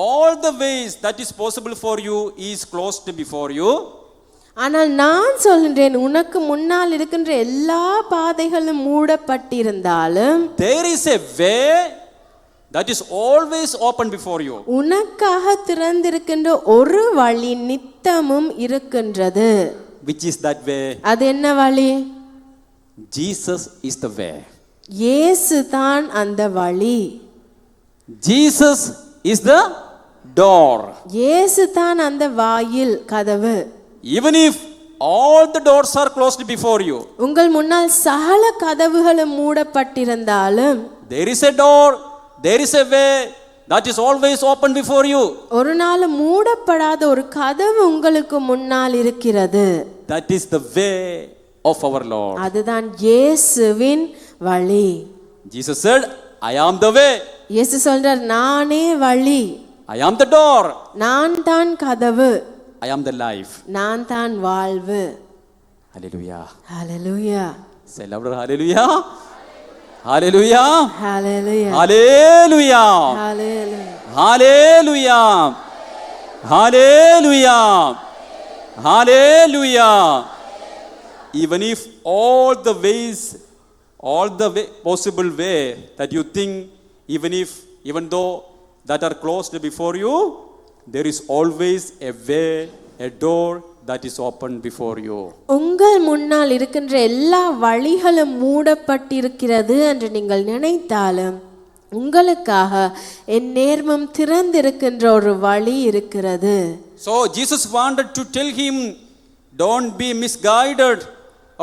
all the ways that is possible for you is closed before you, ஆனால் நான் சொல்கின்றேன், உனக்கு முன்னால் இருக்கின்ற எல்லா பாதைகளும் மூடப்பட்டிருந்தாலும் there is a way that is always open before you. உனக்காக திறந்திருக்கின்ற ஒரு வழி நித்தமும் இருக்கின்றது. Which is that way? அது என்ன வழி? Jesus is the way. இயேசு தான் அந்த வழி. Jesus is the door. இயேசு தான் அந்த வாயில், கதவு. Even if all the doors are closed before you, உங்கள் முன்னால் சகல கதவுகளும் மூடப்பட்டிருந்தாலும் there is a door, there is a way that is always open before you. ஒரு நாள் மூடப்படாத ஒரு கதவு உங்களுக்கு முன்னால் இருக்கிறது. That is the way of our Lord. அதுதான் இயேசுவின் வழி. Jesus said, I am the way. இயேசு சொல்றார், நானே வழி, I am the door. நான் தான் கதவு, I am the life. நான் தான் வாழ்வு. Hallelujah. Hallelujah. Say louder, hallelujah. Hallelujah. Hallelujah. Hallelujah. Hallelujah. Hallelujah. Hallelujah. Hallelujah. Even if all the possible way that you think, even though that are closed before you, there is always a way, a door that is open before you. உங்கள் முன்னால் இருக்கின்ற எல்லா வழிகளும் மூடப்பட்டிருக்கிறது என்று நீங்கள் நினைத்தாலும் உங்களுக்காக என் நேர்மம் திறந்திருக்கின்ற ஒரு வழி இருக்கிறது. So Jesus wanted to tell him, don't be misguided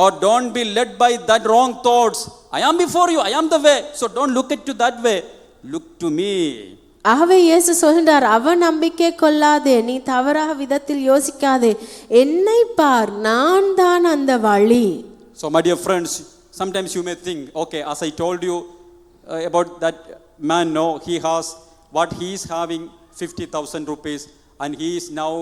or don't be led by that wrong thoughts. I am before you, I am the way. So don't look at to that way, look to me. ஆகவே இயேசு சொல்கிறார், அவ நம்பிக்கை கொள்ளாதே, நீ தவறாக விதத்தில் யோசிக்காதே, என்னை பார், நான் தான் அந்த வழி. So my dear friends, sometimes you may think, okay, as I told you about that man, no, he is having 50,000 rupees, and he is now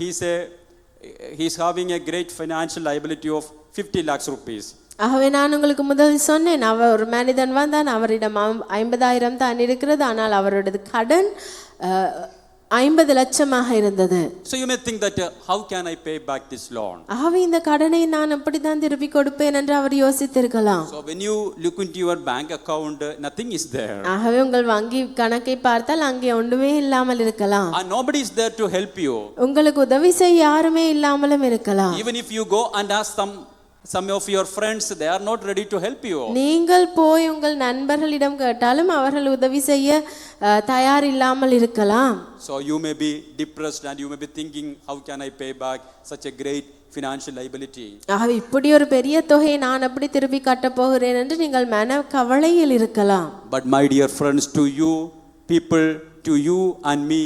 he's having a great financial liability of 50 lakhs rupees. ஆகவே நான் உங்களுக்கு முதல் சொன்னேன், ஒரு மனிதன் வந்தான், அவரிடம் 50,000 தான் இருக்கிறது, ஆனால் அவருடைய கடன் 50 லட்சமாக இருந்தது. So you may think that how can I pay back this loan? ஆகவே இந்த கடனை நான் எப்படி தான் திருப்பி கொடுப்பேன் என்று அவர் யோசித்திருக்கலாம். So when you look into your bank account, nothing is there. ஆகவே உங்கள் வங்கி கணக்கை பார்த்தால் அங்கே ஒன்றுமே இல்லாமல் இருக்கலாம். And nobody is there to help you. உங்களுக்கு உதவி செய்ய யாருமே இல்லாமலும் இருக்கலாம். Even if you go and ask some of your friends, they are not ready to help you. நீங்கள் போய் உங்கள் நண்பர்களிடம் கேட்டாலும் அவர்கள் உதவி செய்ய தயார் இல்லாமல் இருக்கலாம். So you may be depressed and you may be thinking, how can I pay back such a great financial liability? ஆகவே இப்படி ஒரு பெரிய தொகையை நான் எப்படி திருப்பி கட்டப் போகிறேன் என்று நீங்கள் மன கவலையில் இருக்கலாம். But my dear friends, to you people, to you and me,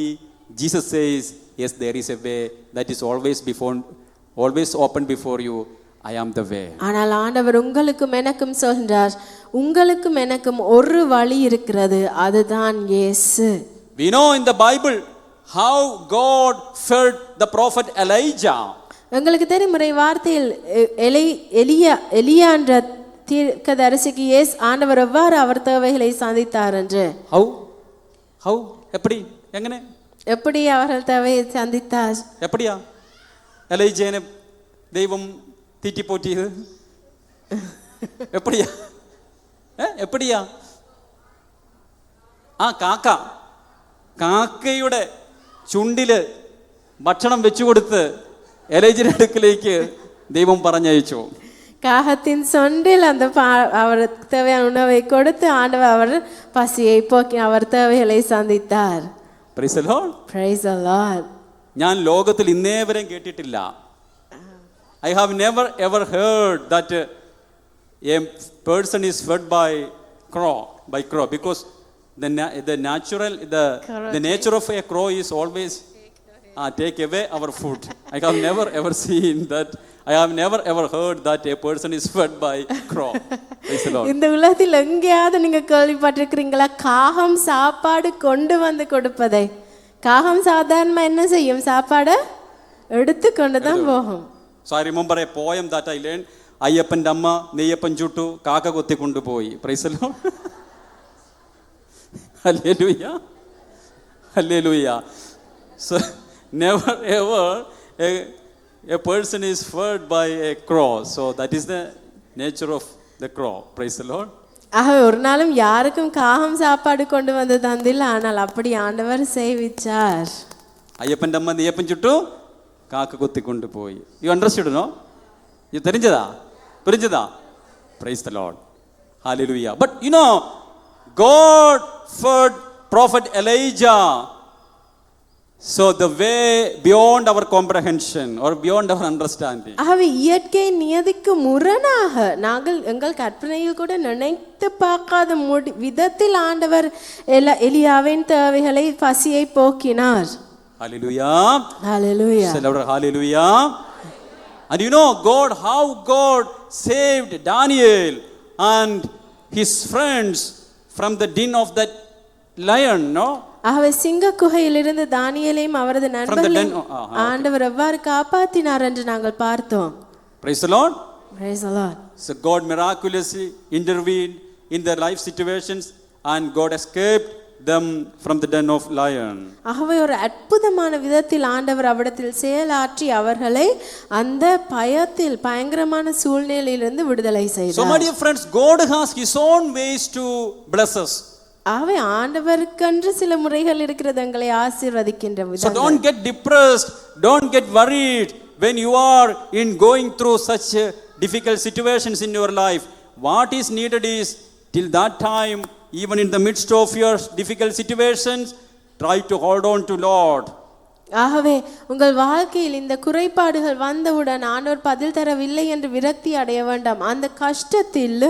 Jesus says, yes, there is a way that is always open before you. I am the way. ஆனால் ஆண்டவர் உங்களுக்கும் எனக்கும் சொல்கிறார், உங்களுக்கும் எனக்கும் ஒரு வழி இருக்கிறது, அதுதான் இயேசு. We know in the Bible how God fed the prophet Elijah. உங்களுக்கு தெரியும் வார்த்தையில் எலியா என்ற தீர்க்கதரிசிக்கு ஆண்டவர் எவ்வாறு அவர் தேவைகளை சந்தித்தார் என்று. How எப்படி எங்கனே எப்படி அவர்கள் தேவையை சந்தித்தார்? எப்படியா எலியாவை தெய்வம் தீட்டி போட்டியது? எப்படியா കാക്കയുടെ ചുണ്ടില് ഭക്ഷണം വെച്ചു കൊടുത്ത് എലീജയുടെ അടുക്കിലേക്ക് ദൈവം പറഞ്ഞയച്ചു. காகத்தின் சொண்டில் அந்த அவர் தேவையான உணவை கொடுத்து ஆண்டவர் அவர் பசியை போக்கி அவர் தேவைகளை சந்தித்தார். Praise the Lord. Praise the Lord. ഞാൻ ലോകത്തിൽ ഇന്നേ വരെ കേട്ടിട്ടില്ല. I have never ever heard that a person is fed by crow because the nature of a crow is always take away our food. I have never ever seen that. I have never ever heard that a person is fed by crow. Praise the Lord. இந்த உலகத்தில் எங்கேயாவது நீங்க கேள்விப்பட்டிருக்கிறீங்களா காகம் சாப்பாடு கொண்டு வந்து கொடுப்பதை? காகம் சாதாரணமா என்ன செய்யும்? சாப்பாடு எடுத்து கொண்டு தான் போகும். So I remember a poem that I learned. അയ്യപ്പൻ്റെ അമ്മ നെയ്യപ്പൻ ചുട്ടു കാക്ക കൊത്തി കൊണ്ടുപോയി. Praise the Lord. Hallelujah. Hallelujah. So never ever a person is fed by a crow. So that is the nature of the crow. Praise the Lord. ஒரு நாளும் யாருக்கும் காகம் சாப்பாடு கொண்டு வந்து தந்தில்லை, ஆனால் அப்படி ஆண்டவர் செய்விச்சார். അയ്യപ്പൻ്റെ അമ്മ നെയ്യപ്പൻ ചുട്ടു കാക്ക കൊത്തി കൊണ്ടുപോയി. You understood no? യു தெரிஞ்சதா? Praise the Lord. Hallelujah. But you know, God fed prophet Elijah. So the way beyond our comprehension or beyond our understanding. ஆகவே இயற்கை நியதிக்கு முரணாக நாங்கள் எங்கள் கற்பனையில் கூட நினைத்து பார்க்காத விதத்தில் ஆண்டவர் எலியாவின் தேவைகளை பசியை போக்கினார். Hallelujah. Hallelujah. Celebrate hallelujah. And you know how God saved Daniel and his friends from the den of that lion, no? ஆகவே சிங்க குகையிலிருந்து தானியேலையும் அவரது நண்பர்களையும் ஆண்டவர் எவ்வாறு காப்பாற்றினார் என்று நாங்கள் பார்த்தோம். Praise the Lord. Praise the Lord. So God miraculously intervened in their life situations and God escaped them from the den of lion. ஆகவே ஒரு அற்புதமான விதத்தில் ஆண்டவர் அவரிடத்தில் செயலாற்றி அவர்களை அந்த பயங்கரமான சூழ்நிலையிலிருந்து விடுதலை செய்தார். So my dear friends, God has his own ways to bless us. ஆகவே ஆண்டவருக்கென்று சில முறைகள் இருக்கிறது எங்களை ஆசீர்வதிக்கின்ற விதங்கள். So don't get depressed, don't get worried when you are going through such difficult situations in your life. What is needed is till that time, even in the midst of your difficult situations, try to hold on to Lord. ஆகவே உங்கள் வாழ்க்கையில் இந்த குறைபாடுகள் வந்தவுடன் ஆண்டவர் பதில் தரவில்லை என்று விரக்தி அடைய வேண்டாம். அந்த கஷ்டத்தில்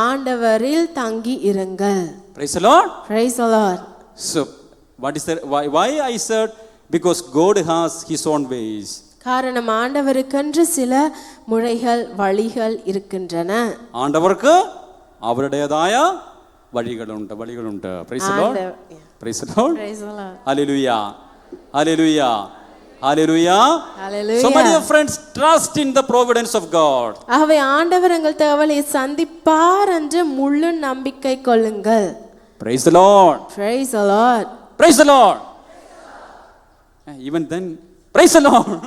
ஆண்டவரில் தங்கி இருங்கள். Praise the Lord. Praise the Lord. So what is that? Why I said because God has his own ways. காரணம் ஆண்டவருக்கென்று சில முறைகள் வழிகள் இருக்கின்றன. ஆண்டவருக்கு அவருடையதாய வழிகளுண்டு. Praise the Lord. Praise the Lord. Praise the Lord. Hallelujah. Hallelujah. Hallelujah. Hallelujah. So my dear friends, trust in the providence of God. ஆகவே ஆண்டவர் எங்கள் தேவையை சந்திப்பார் என்று முழு நம்பிக்கை கொள்ளுங்கள். Praise the Lord. Praise the Lord. Praise the Lord. Even then, praise the Lord.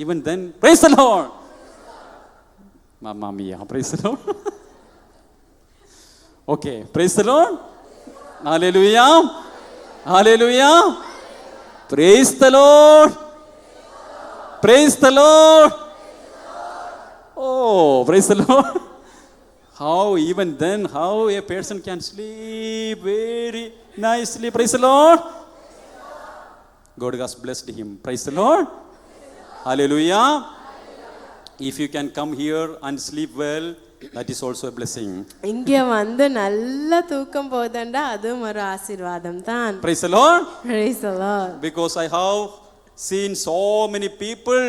Even then, praise the Lord. Mamma mia, praise the Lord. Okay, praise the Lord. Hallelujah. Hallelujah. Praise the Lord. Praise the Lord. Oh, praise the Lord. How even then, how a person can sleep very nicely. Praise the Lord. God has blessed him. Praise the Lord. Hallelujah. If you can come here and sleep well, that is also a blessing. இங்கே வந்து நல்ல தூக்கம் போதண்டா அதுவும் ஒரு ஆசீர்வாதம் தான். Praise the Lord. Praise the Lord. Because I have seen so many people,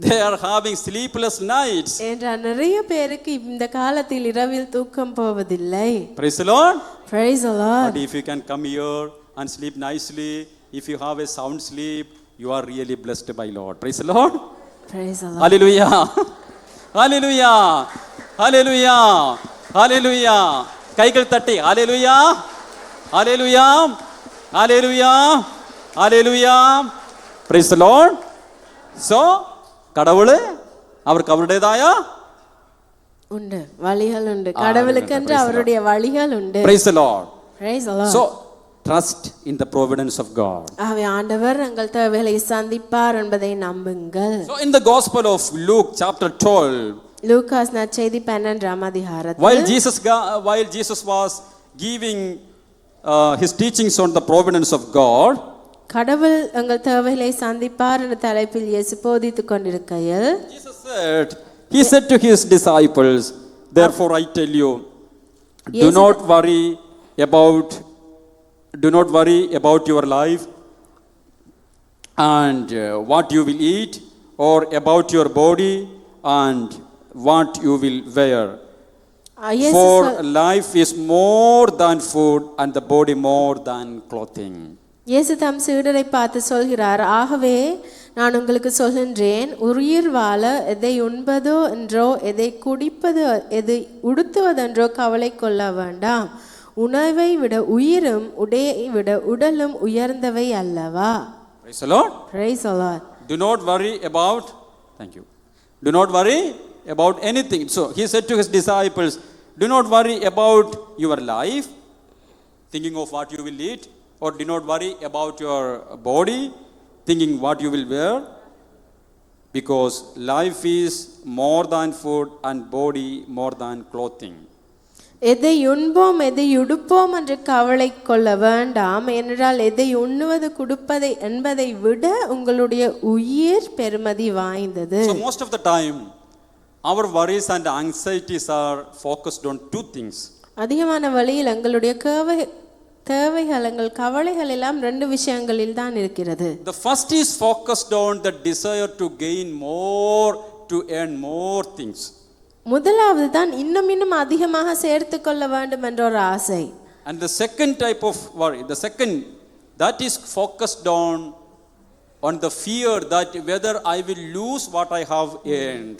they are having sleepless nights. என்றால் நிறைய பேருக்கு இந்த காலத்தில் இரவில் தூக்கம் போவதில்லை. Praise the Lord. Praise the Lord. But if you can come here and sleep nicely, if you have a sound sleep, you are really blessed by Lord. Praise the Lord. Praise the Lord. Hallelujah. Hallelujah. Hallelujah. Hallelujah. கைகள் தட்டி Hallelujah. Hallelujah. Hallelujah. Hallelujah. Praise the Lord. So, கடவுள் அவருக்கு அவருடையதாய உண்டு வழிகள் உண்டு கடவுளுக்கென்று அவருடைய வழிகள் உண்டு. Praise the Lord. Praise the Lord. So, trust in the providence of God. ஆகவே ஆண்டவர் எங்கள் தேவைகளை சந்திப்பார் என்பதை நம்புங்கள். So, in the Gospel of Luke chapter 12, Lucas நற்செய்தி 12ஆம் அதிகாரத்தில் while Jesus was giving his teachings on the providence of God, கடவுள் எங்கள் தேவைகளை சந்திப்பார் என்ற தலைப்பில் இயேசு போதித்துக் கொண்டிருக்கையில் he said to his disciples, therefore I tell you, do not worry about your life and what you will eat, or about your body and what you will wear. For life is more than food and the body more than clothing. இயேசு தம் சீடரை பார்த்து சொல்கிறார், ஆகவே நான் உங்களுக்கு சொல்கின்றேன், உயிர் வாழ எதை உண்பதோ என்றோ எதை குடிப்பதோ எதை உடுத்துவதென்றோ கவலை கொள்ள வேண்டாம். உணவை விட உயிரும் உடையை விட உடலும் உயர்ந்தவை அல்லவா? Praise the Lord. Praise the Lord. Do not worry about, thank you. Do not worry about anything. So he said to his disciples, do not worry about your life, thinking of what you will eat, or do not worry about your body, thinking what you will wear, because life is more than food and body more than clothing. எதை உண்போம் எதை உடுப்போம் என்று கவலை கொள்ள வேண்டாம், என்றால் எதை உண்ணுவது குடுப்பதை என்பதை விட உங்களுடைய உயிர் பெருமதி வாய்ந்தது. So most of the time our worries and anxieties are focused on two things. அதிகமான வழியில் எங்களுடைய தேவைகள் எங்கள் கவலைகள் எல்லாம் ரெண்டு விஷயங்களில் தான் இருக்கிறது. The first is focused on the desire to gain more, to earn more things. முதலாவது தான் இன்னும் அதிகமாக சேர்த்து கொள்ள வேண்டும் என்ற ஒரு ஆசை. And the second type of worry, the second, that is focused on the fear that whether I will lose what I have earned.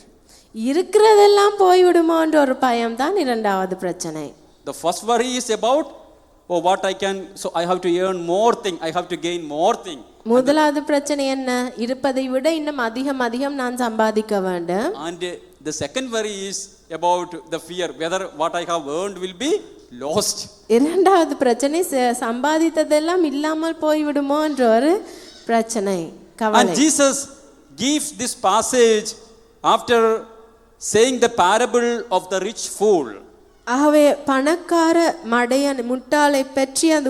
இருக்கிறதெல்லாம் போய்விடுமோ என்ற ஒரு பயம் தான் இரண்டாவது பிரச்சனை. The first worry is about what I can, so I have to earn more thing, I have to gain more thing. முதலாவது பிரச்சனை என்ன? இருப்பதை விட இன்னும் அதிகம் நான் சம்பாதிக்க வேண்டும். And the second worry is about the fear whether what I have earned will be lost. இரண்டாவது பிரச்சனை சம்பாதித்ததெல்லாம் இல்லாமல் போய்விடுமோ என்ற ஒரு பிரச்சனை, கவலை. And Jesus gives this passage after saying the parable of the rich fool. ஆகவே பணக்கார மடையன் முட்டாளை பற்றி அந்த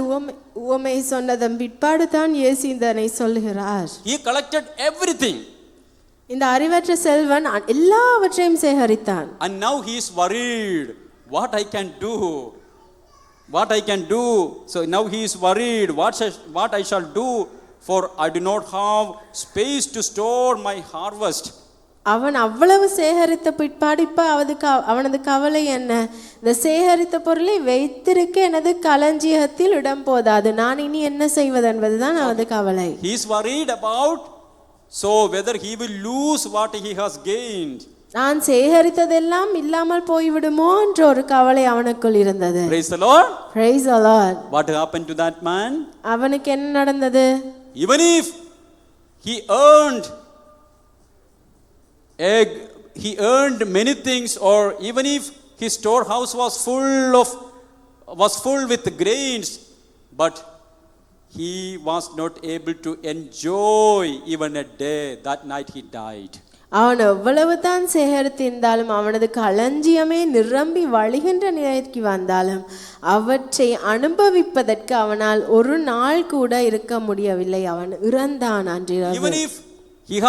உவமை சொன்னதன் பிற்பாடு தான் இயேசு இதனை சொல்லுகிறார். He collected everything. இந்த அறிவற்ற செல்வன் எல்லாவற்றையும் சேகரித்தான். And now he is worried what I can do. So now he is worried what I shall do, for I do not have space to store my harvest. அவன் அவ்வளவு சேகரித்த பிற்பாடு இப்ப அவனது கவலை என்ன? இந்த சேகரித்த பொருளை வைத்திருக்க எனது களஞ்சியத்தில் இடம் போதாது, நான் இனி என்ன செய்வது என்பதுதான் அவனது கவலை. He is worried about so whether he will lose what he has gained. நான் சேகரித்ததெல்லாம் இல்லாமல் போய்விடுமோ என்ற ஒரு கவலை அவனுக்குள் இருந்தது. Praise the Lord. Praise the Lord. What happened to that man? அவனுக்கு என்ன நடந்தது? Even if he earned many things, or even if his storehouse was full with grains, but he was not able to enjoy even a day. That night he died. அவன் எவ்வளவு தான் சேகரித்திருந்தாலும் அவனது களஞ்சியமே நிரம்பி வழிகின்ற நிலைக்கு வந்தாலும் அவற்றை அனுபவிப்பதற்கு அவனால் ஒரு நாள் கூட இருக்க முடியவில்லை. அவன் இறந்தான் அன்றிரவு. Even if he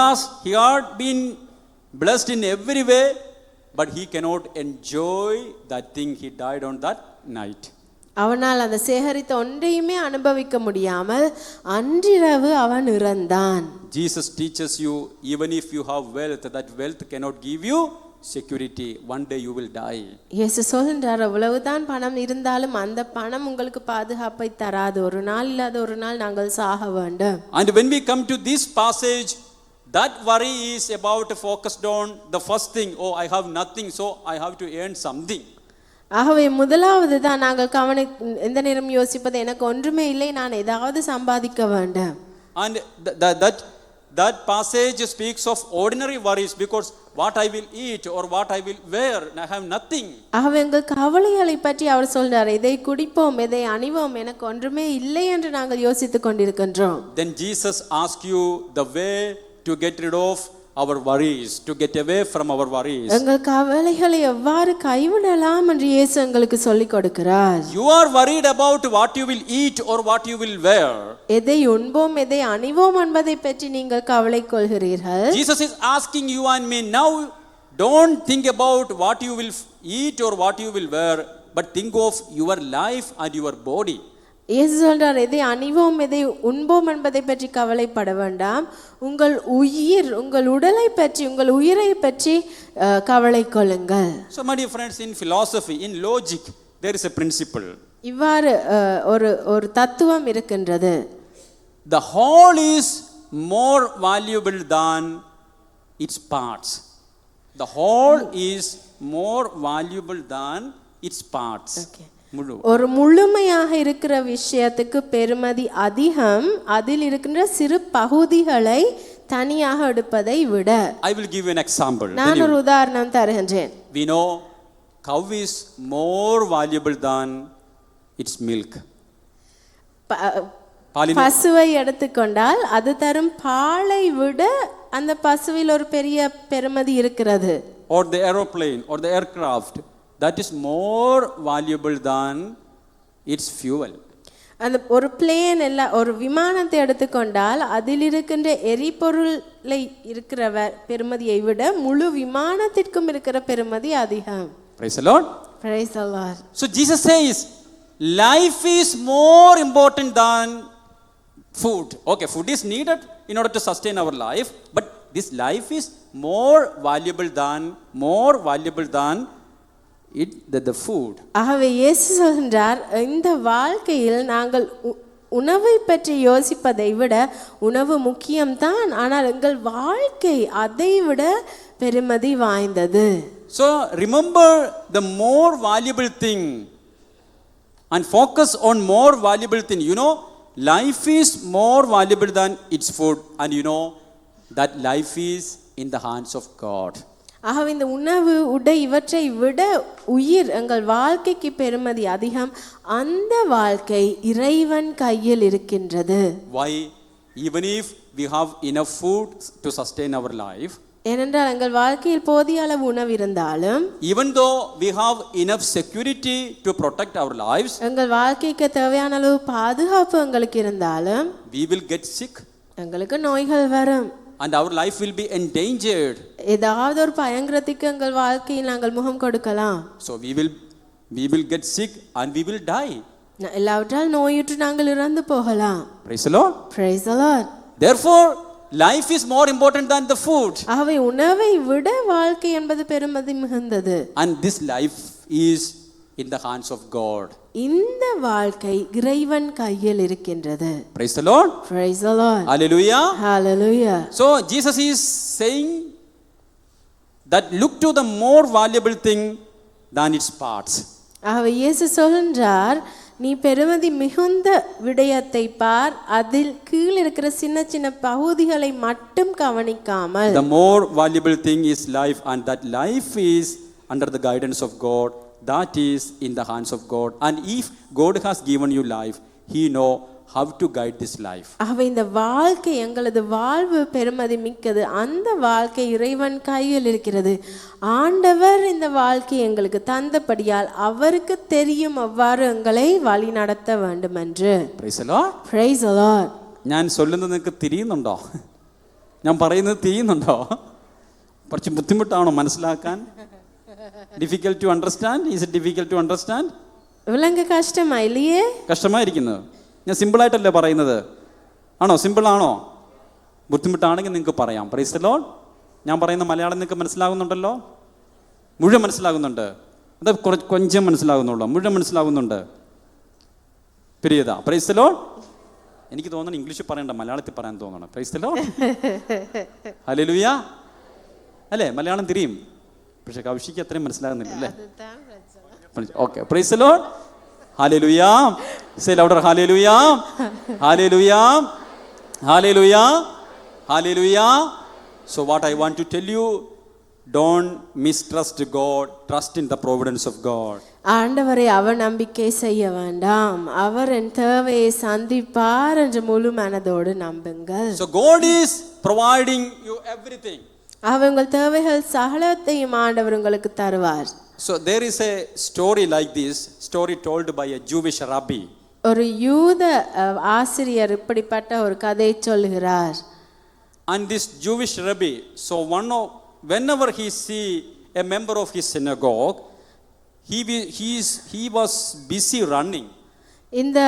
had been blessed in every way, but he cannot enjoy that thing. He died on that night. அவனால் அந்த சேகரித்த ஒன்றையுமே அனுபவிக்க முடியாமல் அன்றிரவு அவன் இறந்தான். Jesus teaches you, even if you have wealth, that wealth cannot give you security. One day you will die. இயேசு சொல்கின்றார், எவ்வளவுதான் பணம் இருந்தாலும் அந்த பணம் உங்களுக்கு பாதுகாப்பை தராது. ஒரு நாள் இல்லாத ஒரு நாள் நாங்கள் சாக வேண்டும். And when we come to this passage, that worry is about focused on the first thing. Oh, I have nothing, so I have to earn something. ஆகவே முதலாவது தான் நாங்கள் எந்த நேரம் யோசிப்பது, எனக்கு ஒன்றுமே இல்லை, நான் ஏதாவது சம்பாதிக்க வேண்டும். And that passage speaks of ordinary worries, because what I will eat or what I will wear, I have nothing. ஆகவே எங்கள் கவலைகளை பற்றி அவர் சொல்றார், எதை குடிப்போம், எதை அணிவோம், எனக்கு ஒன்றுமே இல்லை என்று நாங்கள் யோசித்துக் கொண்டிருக்கின்றோம். Then Jesus asks you the way to get rid of our worries, to get away from our worries. எங்கள் கவலைகளை எவ்வாறு கைவிடலாம் என்று இயேசு எங்களுக்கு சொல்லிக் கொடுக்கிறார். You are worried about what you will eat or what you will wear. எதை உண்போம், எதை அணிவோம் என்பதை பற்றி நீங்கள் கவலை கொள்கிறீர்கள். Jesus is asking you and me now, don't think about what you will eat or what you will wear, but think of your life and your body. இயேசு சொல்றார், எதை அணிவோம், எதை உண்போம் என்பதை பற்றி கவலைப்பட வேண்டாம், உங்கள் உயிர், உங்கள் உடலை பற்றி, உங்கள் உயிரை பற்றி கவலை கொள்ளுங்கள். So my dear friends, in philosophy, in logic, there is a principle. இவ்வாறு ஒரு தத்துவம் இருக்கின்றது. The whole is more valuable than its parts. The whole is more valuable than its parts. Okay. ஒரு முழுமையாக இருக்கிற விஷயத்துக்கு பெருமதி அதிகம் அதில் இருக்கின்ற சிறு பகுதிகளை தனியாக எடுப்பதை விட. I will give you an example. நான் ஒரு உதாரணம் தருகின்றேன். We know cow is more valuable than its milk. பசுவை எடுத்துக்கொண்டால் அது தரும் பாலை விட அந்த பசுவில் ஒரு பெரிய பெருமதி இருக்கிறது. Or the aeroplane or the aircraft, that is more valuable than its fuel. அந்த ஒரு பிளேன் எல்லாம், ஒரு விமானத்தை எடுத்துக்கொண்டால் அதில் இருக்கின்ற எரிபொருளை இருக்கிற பெருமதியை விட முழு விமானத்திற்கும் இருக்கிற பெருமதி அதிகம். Praise the Lord. Praise the Lord. So Jesus says life is more important than food. Okay, food is needed in order to sustain our life, but this life is more valuable than the food. ஆகவே இயேசு சொல்கின்றார், இந்த வாழ்க்கையில் நாங்கள் உணவை பற்றி யோசிப்பதை விட உணவு முக்கியம்தான், ஆனால் எங்கள் வாழ்க்கை அதை விட பெருமதி வாய்ந்தது. So remember the more valuable thing and focus on more valuable thing. You know, life is more valuable than its food, and you know that life is in the hands of God. ஆகவே இந்த உணவு, உடை இவற்றை விட உயிர், எங்கள் வாழ்க்கைக்கு பெருமதி அதிகம். அந்த வாழ்க்கை இறைவன் கையில் இருக்கின்றது. Why? Even if we have enough food to sustain our life, ஏனென்றால் எங்கள் வாழ்க்கையில் போதிய அளவு உணவு இருந்தாலும், even though we have enough security to protect our lives, எங்கள் வாழ்க்கைக்கு தேவையான அளவு பாதுகாப்பு எங்களுக்கு இருந்தாலும், we will get sick எங்களுக்கு நோய்கள் வரும். and our life will be endangered. ஏதாவது ஒரு பயங்கரத்துக்கு எங்கள் வாழ்க்கையில் நாங்கள் முகம் கொடுக்கலாம். So we will get sick and we will die. எல்லாவற்றால் நோயுற்று நாங்கள் இறந்து போகலாம். Praise the Lord. Praise the Lord. Therefore life is more important than the food. ஆகவே உணவை விட வாழ்க்கை என்பது பெருமதி மிகுந்தது. And this life is in the hands of God. இந்த வாழ்க்கை இறைவன் கையில் இருக்கின்றது. Praise the Lord. Praise the Lord. Hallelujah. Hallelujah. So Jesus is saying that look to the more valuable thing than its parts. ஆகவே இயேசு சொல்கின்றார், நீ பெருமதி மிகுந்த விடயத்தை பார், அதில் கீழ் இருக்கிற சின்ன சின்ன பகுதிகளை மட்டும் கவனிக்காமல். The more valuable thing is life, and that life is under the guidance of God. That is in the hands of God. And if God has given you life, He know how to guide this life. ஆகவே இந்த வாழ்க்கை எங்களது வாழ்வு பெருமதி மிக்கது. அந்த வாழ்க்கை இறைவன் கையில் இருக்கிறது. ஆண்டவர் இந்த வாழ்க்கை எங்களுக்கு தந்தபடியால் அவருக்கு தெரியும் எவ்வாறு எங்களை வழி நடத்த வேண்டும் என்று. Praise the Lord. Praise the Lord. ഞാൻ சொல்ലുന്നത് നിങ്ങൾക്ക് തിരിയുന്നുണ്ടോ? ഞാൻ പറയുന്നത് തിരിയുന്നുണ്ടോ? കുറച്ച് ബുദ്ധിമുട്ടാണോ മനസ്സിലാക്കാൻ? Difficult to understand? Is it difficult to understand? விளங்க கஷ்டமா இல்லையே? കഷ്ടമായിരിക്കുന്നത്. ഞാൻ സിമ്പിളായിട്ടല്ലേ പറയുന്നത്? ആണോ? സിമ്പിളാണോ? ബുദ്ധിമുട്ടാണെങ്കിൽ നിങ്ങൾക്ക് പറയാം. Price the Lord. ഞാൻ പറയുന്ന മലയാളം നിങ്ങൾക്ക് മനസ്സിലാകുന്നുണ്ടല്ലോ? മുഴുവൻ മനസ്സിലാകുന്നുണ്ട്? അത് കൊഞ്ചം മനസ്സിലാകുന്നുള്ളൂ? മുഴുവൻ മനസ്സിലാകുന്നുണ്ട്? പ്രിയത. Praise the Lord. എനിക്ക് തോന്നുന്നു ഇംഗ്ലീഷിൽ പറയണ്ട, മലയാളത്തിൽ പറയാൻ തോന്നണം. Praise the Lord. ഹല്ലേലൂയ. അല്ലേ? മലയാളം തിരിയും. പക്ഷെ കൗശിക്ക് അത്രയും മനസ്സിലാകുന്നില്ല അല്ലേ? Okay. Praise the Lord. Hallelujah. Say louder. Hallelujah. Hallelujah. Hallelujah. Hallelujah. So what I want to tell you, don't mistrust God. Trust in the providence of God. ஆண்டவரை அவநம்பிக்கை செய்ய வேண்டாம். அவர் என் தேவையை சந்திப்பார் என்று முழு மனதோடு நம்புங்கள். So God is providing you everything. உங்கள் தேவைகள் சகலத்தையும் ஆண்டவர் உங்களுக்கு தருவார். So there is a story like this, story told by a Jewish rabbi. ஒரு யூத ஆசிரியர் இப்படிப்பட்ட ஒரு கதை சொல்கிறார். And this Jewish rabbi, so whenever he see a member of his synagogue, he was busy running. இந்த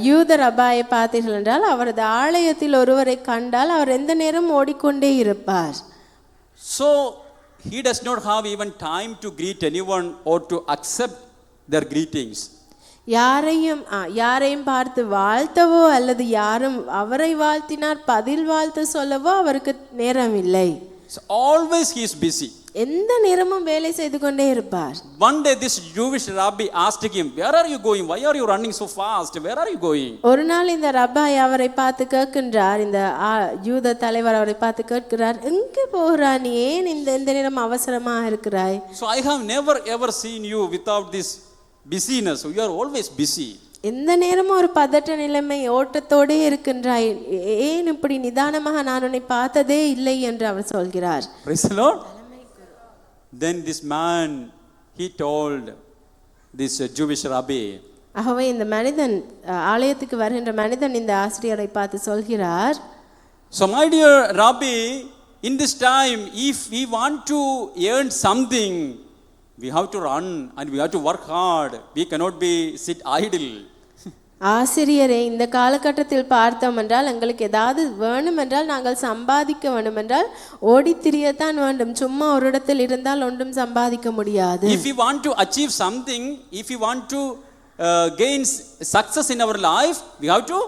யூத ரபாயை பார்த்தீர்கள் என்றால் அவரது ஆலயத்தில் ஒருவரை கண்டால் அவர் எந்த நேரம் ஓடிக்கொண்டே இருப்பார். So he does not have even time to greet anyone or to accept their greetings. யாரையும் பார்த்து வாழ்த்தவோ அல்லது யாரும் அவரை வாழ்த்தினார் பதில் வாழ்த்து சொல்லவோ அவருக்கு நேரம் இல்லை. So always he is busy. எந்த நேரமும் வேலை செய்து கொண்டே இருப்பார். One day this Jewish rabbi asked him, where are you going? Why are you running so fast? Where are you going? ஒரு நாள் இந்த ரப்பாய் அவரை பார்த்து கேட்கின்றார். இந்த யூத தலைவர் அவரை பார்த்து கேட்கிறார், எங்கே போகிறாய்? நீ ஏன் இந்த நேரம் அவசரமா இருக்கிறாய்? So I have never ever seen you without this busyness. You are always busy. எந்த நேரமும் ஒரு பதட்ட நிலைமை ஓட்டத்தோடே இருக்கின்றாய், ஏன் இப்படி நிதானமாக நான் உன்னை பார்த்ததே இல்லை என்று அவர் சொல்கிறார். Praise the Lord. Then this man, he told this Jewish rabbi. ஆகவே இந்த மனிதன் ஆலயத்துக்கு வருகின்ற மனிதன் இந்த ஆசிரியரை பார்த்து சொல்கிறார், So my dear rabbi, in this time, if we want to earn something, we have to run and we have to work hard. We cannot be sit idle. ஆசிரியரே, இந்த காலகட்டத்தில் பார்த்தோம் என்றால் எங்களுக்கு ஏதாவது வேணும் என்றால் நாங்கள் சம்பாதிக்க வேண்டும் என்றால் ஓடித்திரியத்தான் வேண்டும். சும்மா ஒரு இடத்தில் இருந்தால் ஒன்றும் சம்பாதிக்க முடியாது. If we want to achieve something, if we want to gain success in our life, we have to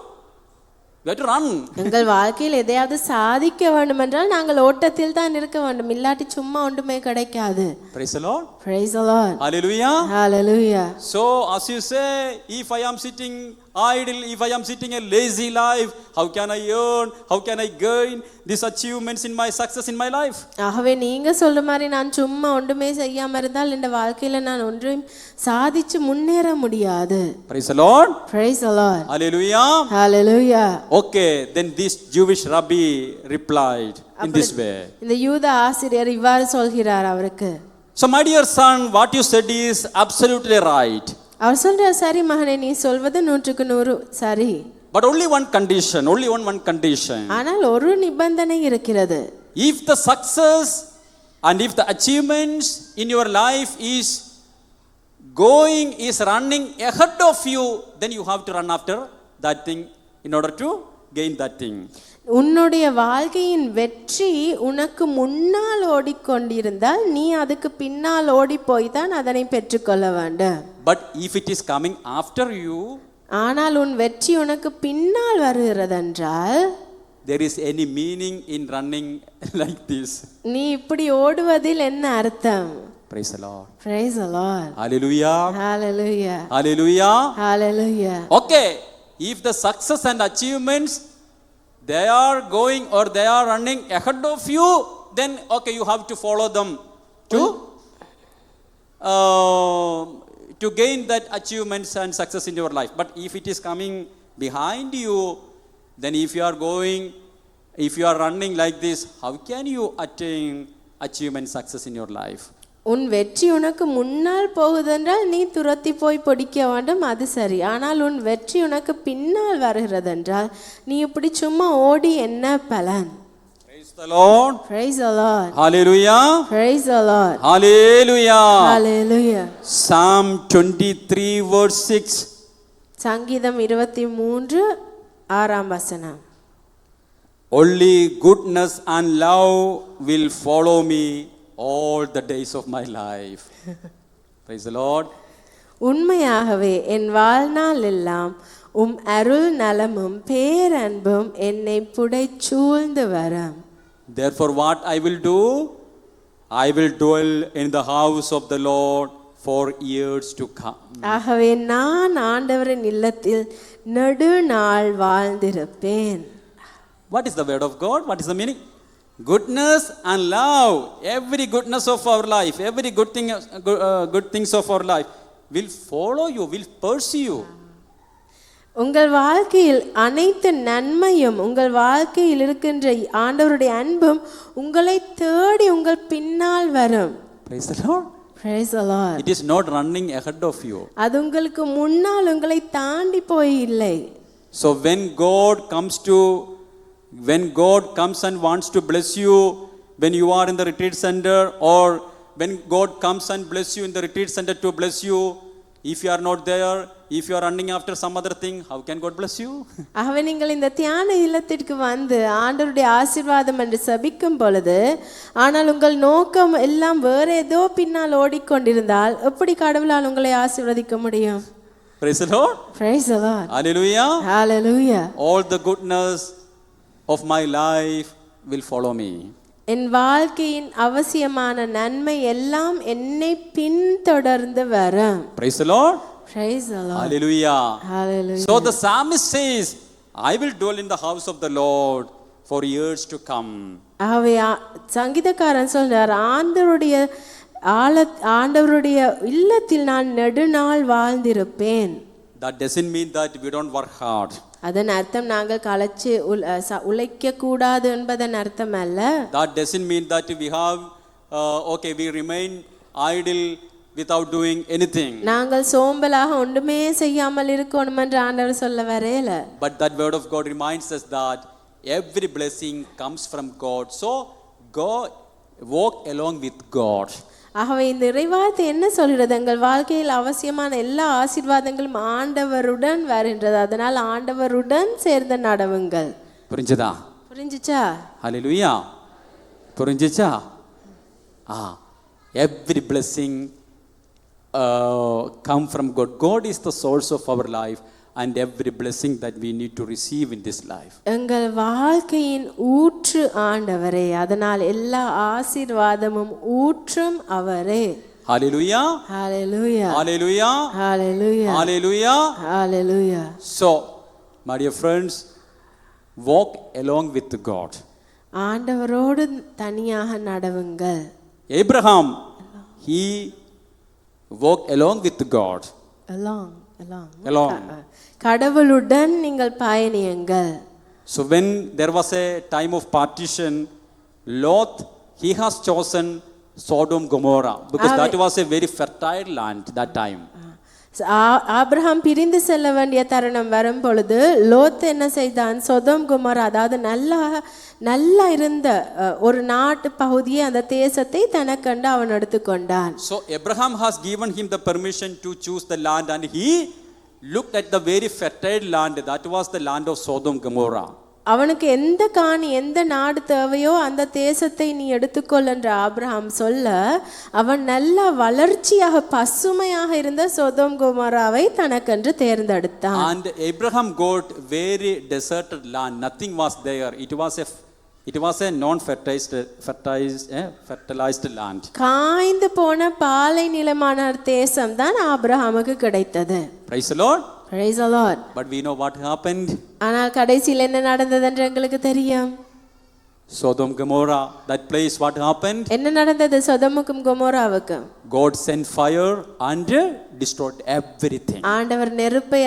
run. எங்கள் வாழ்க்கையில் எதையாவது சாதிக்க வேண்டும் என்றால் நாங்கள் ஓட்டத்தில் தான் இருக்க வேண்டும், இல்லாட்டி சும்மா ஒன்றுமே கிடைக்காது. Praise the Lord. Praise the Lord. Hallelujah. Hallelujah. So as you say, if I am sitting idle, if I am sitting a lazy life, how can I earn, how can I gain these achievements in my success in my life? ஆகவே நீங்க சொல்ற மாதிரி நான் சும்மா ஒன்றுமே செய்யாம இருந்தால் இந்த வாழ்க்கையில நான் ஒன்றையும் சாதிச்சு முன்னேற முடியாது. Praise the Lord. Praise the Lord. Hallelujah. Hallelujah. Okay, then this Jewish rabbi replied in this way. இந்த யூத ஆசிரியர் இவ்வாறு சொல்கிறார் அவருக்கு, So my dear son, what you said is absolutely right. அவர் சொல்றார், சரி மகனே, நீ சொல்வது 100% சரி. But only one condition, only one condition. ஆனால் ஒரு நிபந்தனை இருக்கிறது. If the success and if the achievements in your life is running ahead of you, then you have to run after that thing in order to gain that thing. உன்னுடைய வாழ்க்கையின் வெற்றி உனக்கு முன்னால் ஓடிக்கொண்டிருந்தால் நீ அதுக்கு பின்னால் ஓடி போய் தான் அதனை பெற்றுக்கொள்ள வேண்டும். But if it is coming after you, ஆனால் உன் வெற்றி உனக்கு பின்னால் வருகிறதென்றால், there is any meaning in running like this? நீ இப்படி ஓடுவதில் என்ன அர்த்தம்? Praise the Lord. Praise the Lord. Hallelujah. Hallelujah. Hallelujah. Hallelujah. Okay, if the success and achievements they are going or they are running ahead of you, then okay, you have to follow them to gain that achievements and success in your life. But if it is coming behind you, then if you are running like this, how can you attain achievement success in your life? உன் வெற்றி உனக்கு முன்னால் போகுதென்றால் நீ துரத்தி போய் பிடிக்க வேண்டும், அது சரி. ஆனால் உன் வெற்றி உனக்கு பின்னால் வருகிறதென்றால் நீ இப்படி சும்மா ஓடி என்ன பலன்? Praise the Lord. Praise the Lord. Hallelujah. Praise the Lord. Hallelujah. Hallelujah. Psalm 23 verse 6. சங்கீதம் 23 ஆறாம் வசனம். Only goodness and love will follow me all the days of my life. Praise the Lord. உண்மையாகவே என் வாழ்நாள் எல்லாம் அருள் நலமும் பேரன்பும் என்னை புடைச்சூழ்ந்து வரும். Therefore what I will do? I will dwell in the house of the Lord for years to come. ஆகவே நான் ஆண்டவரின் இல்லத்தில் நெடுநாள் வாழ்ந்திருப்பேன். What is the word of God? What is the meaning? Goodness and love, every goodness of our life, every good things of our life will follow you, will pursue you. உங்கள் வாழ்க்கையில் அனைத்து நன்மையும், உங்கள் வாழ்க்கையில் இருக்கின்ற ஆண்டவருடைய அன்பும் உங்களை தேடி உங்கள் பின்னால் வரும். Praise the Lord. Praise the Lord. It is not running ahead of you. அது உங்களுக்கு முன்னால் உங்களை தாண்டி போய் இல்லை. So when God comes and wants to bless you, when you are in the retreat center, or when God comes and bless you in the retreat center to bless you, if you are not there, if you are running after some other thing, how can God bless you? ஆகவே நீங்கள் இந்த தியான இல்லத்திற்கு வந்து ஆண்டவருடைய ஆசீர்வாதம் என்று சபிக்கும் பொழுது, ஆனால் உங்கள் நோக்கம் எல்லாம் வேற ஏதோ பின்னால் ஓடிக்கொண்டிருந்தால் எப்படி கடவுளால் உங்களை ஆசீர்வதிக்க முடியும்? Praise the Lord. Praise the Lord. Hallelujah. Hallelujah. All the goodness of my life will follow me. என் வாழ்க்கையின் அவசியமான நன்மை எல்லாம் என்னை பின்தொடர்ந்து வரும். Praise the Lord. Praise the Lord. Hallelujah. Hallelujah. So the psalmist says, I will dwell in the house of the Lord for years to come. ஆகவே சங்கீதக்காரன் சொல்றார், ஆண்டவருடைய இல்லத்தில் நான் நெடுநாள் வாழ்ந்திருப்பேன். That doesn't mean that we don't work hard. அதன் அர்த்தம் நாங்கள் களைச்சு உழைக்க கூடாது என்பதன் அர்த்தம் அல்ல. That doesn't mean that we remain idle without doing anything. நாங்கள் சோம்பலாக ஒன்றுமே செய்யாமல் இருக்கணும் என்று ஆண்டவர் சொல்ல வரையில. But that word of God reminds us that every blessing comes from God. So go walk along with God. ஆகவே இந்த இறைவார்த்தை என்ன சொல்கிறது? எங்கள் வாழ்க்கையில் அவசியமான எல்லா ஆசீர்வாதங்களும் ஆண்டவருடன் வருகின்றது. அதனால் ஆண்டவருடன் சேர்ந்து நடவுங்கள். புரிஞ்சுச்சா? Hallelujah. புரிஞ்சுச்சா? Every blessing come from God. God is the source of our life and every blessing that we need to receive in this life. எங்கள் வாழ்க்கையின் ஊற்று ஆண்டவரே, அதனால் எல்லா ஆசீர்வாதமும் ஊற்றும் அவரே. Hallelujah. Hallelujah. Hallelujah. Hallelujah. Hallelujah. Hallelujah. So, my dear friends, walk along with God. ஆண்டவரோடு தனியாக நடவுங்கள். Abraham, he walked along with God. Along. கடவுளுடன் நீங்கள் பயணியுங்கள். So when there was a time of partition, Lot, he has chosen Sodom Gomorrah because that was a very fertile land that time. Abraham பிரிந்து செல்ல வேண்டிய தருணம் வரும் பொழுது லோத் என்ன செய்தான்? சொதோம் குமோரா, அதாவது நல்லா இருந்த ஒரு நாட்டு பகுதியை, அந்த தேசத்தை தனக்கண்டு அவன் எடுத்துக்கொண்டான். So Abraham has given him the permission to choose the land and he looked at the very fertile land that was the land of Sodom Gomorrah. அவனுக்கு எந்த காணி எந்த நாடு தேவையோ அந்த தேசத்தை நீ எடுத்துக்கொள் என்று ஆபிரகாம் சொல்ல, அவன் நல்ல வளர்ச்சியாக பசுமையாக இருந்த சோதோம் கொமோராவை தனக்கென்று தேர்ந்தெடுத்தான். And Abraham got very deserted land. Nothing was there. It was a fertilized land. காய்ந்து போன பாலை நிலமான தேசம் தான் ஆபிரகாமுக்கு கிடைத்தது. Praise the Lord. Praise the Lord. But we know what happened. ஆனால் கடைசியில் என்ன நடந்தது என்று எங்களுக்கு தெரியும். Sodom Gomorrah, that place, what happened? என்ன நடந்தது சோதோமுக்கும் கொமோராவுக்கும்? God sent fire and destroyed everything. ஆண்டவர் நெருப்பை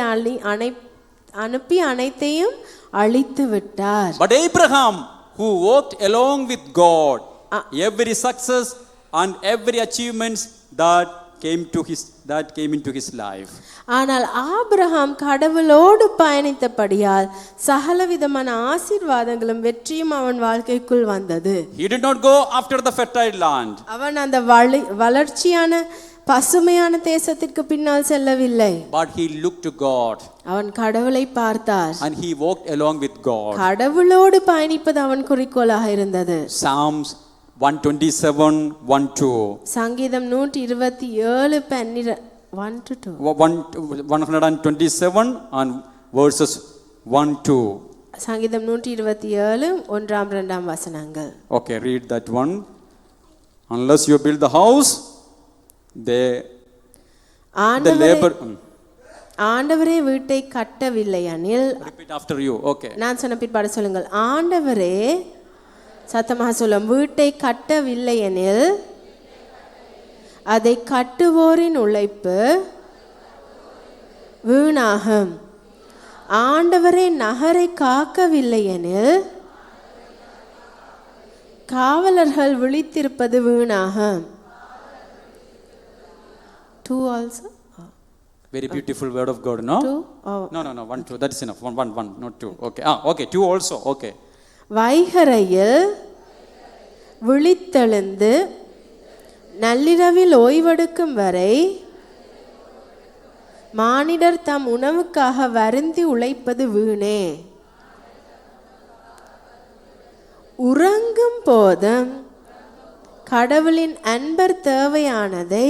அனுப்பி அனைத்தையும் அழித்து விட்டார். But Abraham, who walked along with God, every success and every achievements that came into his life. ஆனால் ஆபிரகாம் கடவுளோடு பயணித்தபடியால் சகலவிதமான ஆசீர்வாதங்களும் வெற்றியும் அவன் வாழ்க்கைக்குள் வந்தது. He did not go after the fertile land. அவன் அந்த வளர்ச்சியான பசுமையான தேசத்திற்கு பின்னால் செல்லவில்லை. But he looked to God. அவன் கடவுளை பார்த்தார். And he walked along with God. கடவுளோடு பயணிப்பது அவன் குறிக்கோளாக இருந்தது. Psalms 127:1-2. சங்கீதம் 127 1-2. 127 and verses 1-2. சங்கீதம் 127 1-2 வசனங்கள். Okay, read that one. Unless you build the house, the labor. ஆண்டவரே வீட்டை கட்டவில்லை எனில். Repeat after you. Okay. நான் சொன்ன பிற்பாடு சொல்லுங்கள். ஆண்டவரே, சத்தமாக சொல்லும், வீட்டை கட்டவில்லை எனில் அதை கட்டுவோரின் உழைப்பு வீணாகும். ஆண்டவரே நகரை காக்கவில்லை எனில் காவலர்கள் விழித்திருப்பது வீணாகும். 2 also. Very beautiful word of God, no? 2? Oh. No, 1, 2. That's enough. 1, not 2. Okay. Okay. 2 also. Okay. வைகரையில் விழித்தெழுந்து நள்ளிரவில் ஓய்வெடுக்கும் வரை மானிடர் தம் உணவுக்காக வருந்தி உழைப்பது வீணே. உறங்கும் போதும் கடவுளின் அன்பர் தேவையானதை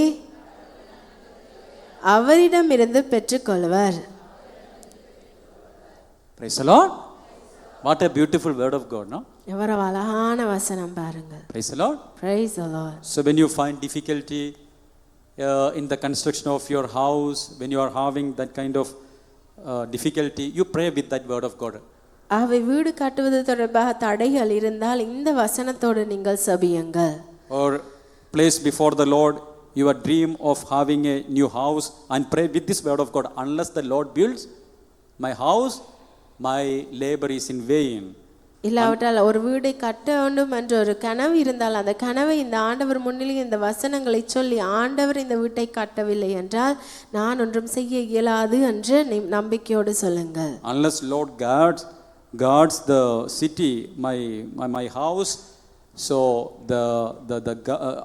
அவரிடமிருந்து பெற்றுக்கொள்வர். Praise the Lord. What a beautiful word of God, no? எவ்வளவு அழகான வசனம் பாருங்கள். Praise the Lord. Praise the Lord. So when you find difficulty in the construction of your house, when you are having that kind of difficulty, you pray with that word of God. ஆகவே வீடு கட்டுவது தொடர்பாக தடைகள் இருந்தால் இந்த வசனத்தோடு நீங்கள் செபியுங்கள். Or place before the Lord your dream of having a new house and pray with this word of God. Unless the Lord builds my house, my labor is in vain. இல்லாவிட்டால் ஒரு வீடை கட்ட வேண்டும் என்ற ஒரு கனவு இருந்தால் அந்த கனவை இந்த ஆண்டவர் முன்னிலையில் இந்த வசனங்களை சொல்லி, ஆண்டவர் இந்த வீட்டை கட்டவில்லை என்றால் நான் ஒன்றும் செய்ய இயலாது என்று நம்பிக்கையோடு சொல்லுங்கள். Unless Lord guards the city, my house, so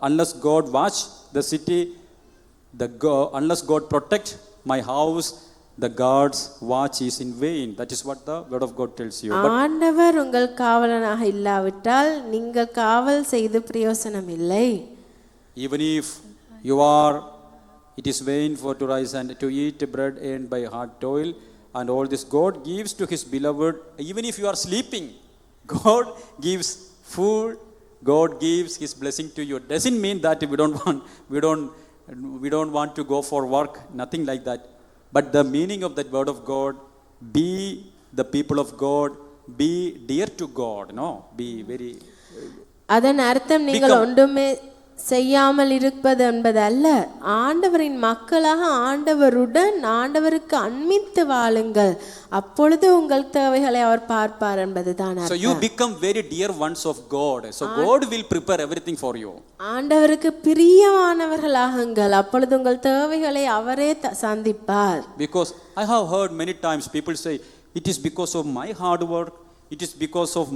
unless God watch the city, unless God protect my house, the God's watch is in vain. That is what the word of God tells you. ஆண்டவர் உங்கள் காவலனாக இல்லாவிட்டால் நீங்கள் காவல் செய்து பிரயோசனம் இல்லை. Even if it is vain for to rise and to eat bread earned by hard toil, and all this God gives to his beloved. Even if you are sleeping, God gives food, God gives his blessing to you. Doesn't mean that we don't want to go for work, nothing like that. But the meaning of that word of God, be the people of God, be dear to God, no? Be very அதன் அர்த்தம் நீங்கள் ஒன்றுமே செய்யாமல் இருப்பது என்பது அல்ல. ஆண்டவரின் மக்களாக ஆண்டவருடன் ஆண்டவருக்கு அன்பித்து வாழுங்கள், அப்பொழுது உங்கள் தேவைகளை அவர் பார்ப்பார் என்பதுதான். So you become very dear ones of God. So God will prepare everything for you. ஆண்டவருக்கு பிரியமானவர்களாகுங்கள், அப்பொழுது உங்கள் தேவைகளை அவரே சந்திப்பார். Because I have heard many times people say, it is because of my hard work, it is because of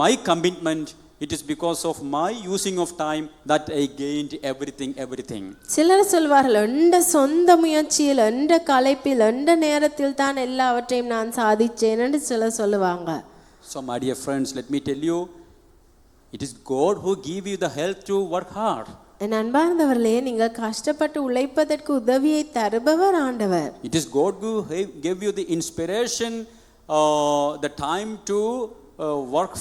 my commitment, it is because of my using of time that I gained everything. சிலர் சொல்வார்கள் எந்த சொந்த முயற்சியில் எந்த களைப்பில் எந்த நேரத்தில் தான் எல்லாவற்றையும் நான் சாதிச்சேன் என்று சிலர் சொல்லுவாங்க. So my dear friends, let me tell you, it is God who give you the health to work hard. என் அன்பார்ந்தவர்களே, நீங்கள் கஷ்டப்பட்டு உழைப்பதற்கு உதவியை தருபவர் ஆண்டவர். It is God who gave you the inspiration, the time to work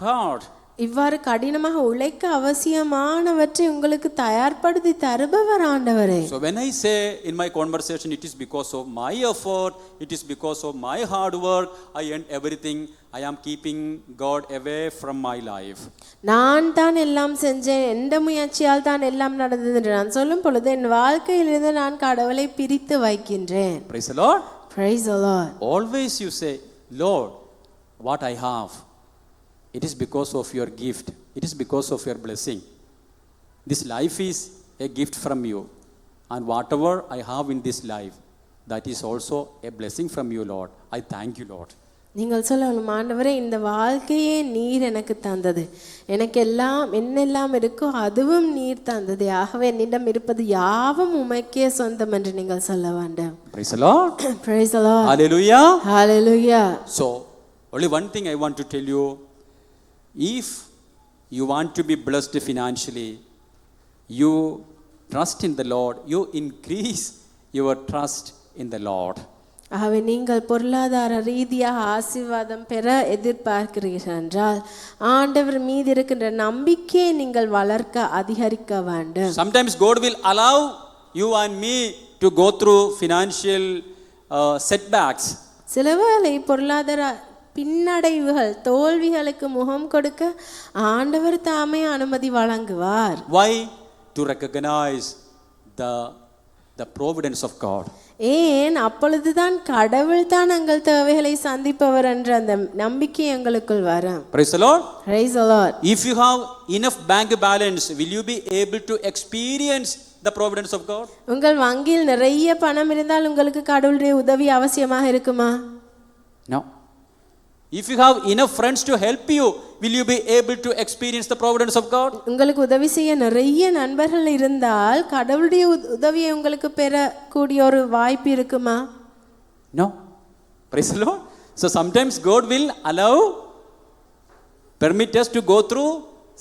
hard. இவ்வாறு கடினமாக உழைக்க அவசியமானவற்றை உங்களுக்கு தயார்படுத்தி தருபவர் ஆண்டவரே. So when I say in my conversation, it is because of my effort, it is because of my hard work, I earned everything, I am keeping God away from my life. நான் தான் எல்லாம் செஞ்சேன், எந்த முயற்சியால் தான் எல்லாம் நடந்தது என்று நான் சொல்லும் பொழுது என் வாழ்க்கையிலிருந்து நான் கடவுளை பிரித்து வைக்கின்றேன். Praise the Lord. Praise the Lord. Always you say, Lord, what I have, it is because of your gift, it is because of your blessing. This life is a gift from you, and whatever I have in this life, that is also a blessing from you, Lord. I thank you, Lord. நீங்கள் சொல்லணும், ஆண்டவரே இந்த வாழ்க்கையே நீர் எனக்கு தந்தது, எனக்கு எல்லாம் என்னெல்லாம் இருக்கோ அதுவும் நீர் தந்தது, ஆகவே என்னிடம் இருப்பது யாவும் உமக்கே சொந்தம் என்று நீங்கள் சொல்ல வேண்டும். Praise the Lord. Praise the Lord. Hallelujah. Hallelujah. So only one thing I want to tell you, if you want to be blessed financially, you trust in the Lord, you increase your trust in the Lord. ஆகவே நீங்கள் பொருளாதார ரீதியாக ஆசீர்வாதம் பெற எதிர்பார்க்கிறீர்கள் என்றால் ஆண்டவர் மீது இருக்கின்ற நம்பிக்கையை நீங்கள் வளர்க்க அதிகரிக்க வேண்டும். Sometimes God will allow you and me to go through financial setbacks. சிலவேளை பொருளாதார பின்னடைவுகள் தோல்விகளுக்கு முகம் கொடுக்க ஆண்டவர் தாமே அனுமதி வழங்குவார். Why? To recognize the providence of God. ஏன்? அப்பொழுதுதான் கடவுள் தான் எங்கள் தேவைகளை சந்திப்பவர் என்ற அந்த நம்பிக்கை எங்களுக்குள் வரும். Praise the Lord. Praise the Lord. If you have enough bank balance, will you be able to experience the providence of God? உங்கள் வங்கியில் நிறைய பணம் இருந்தால் உங்களுக்கு கடவுளுடைய உதவி அவசியமாக இருக்குமா? No. If you have enough friends to help you, will you be able to experience the providence of God? உங்களுக்கு உதவி செய்ய நிறைய நண்பர்கள் இருந்தால் கடவுளுடைய உதவியை உங்களுக்கு பெறக்கூடிய ஒரு வாய்ப்பு இருக்குமா? No. Praise the Lord. So sometimes God will permit us to go through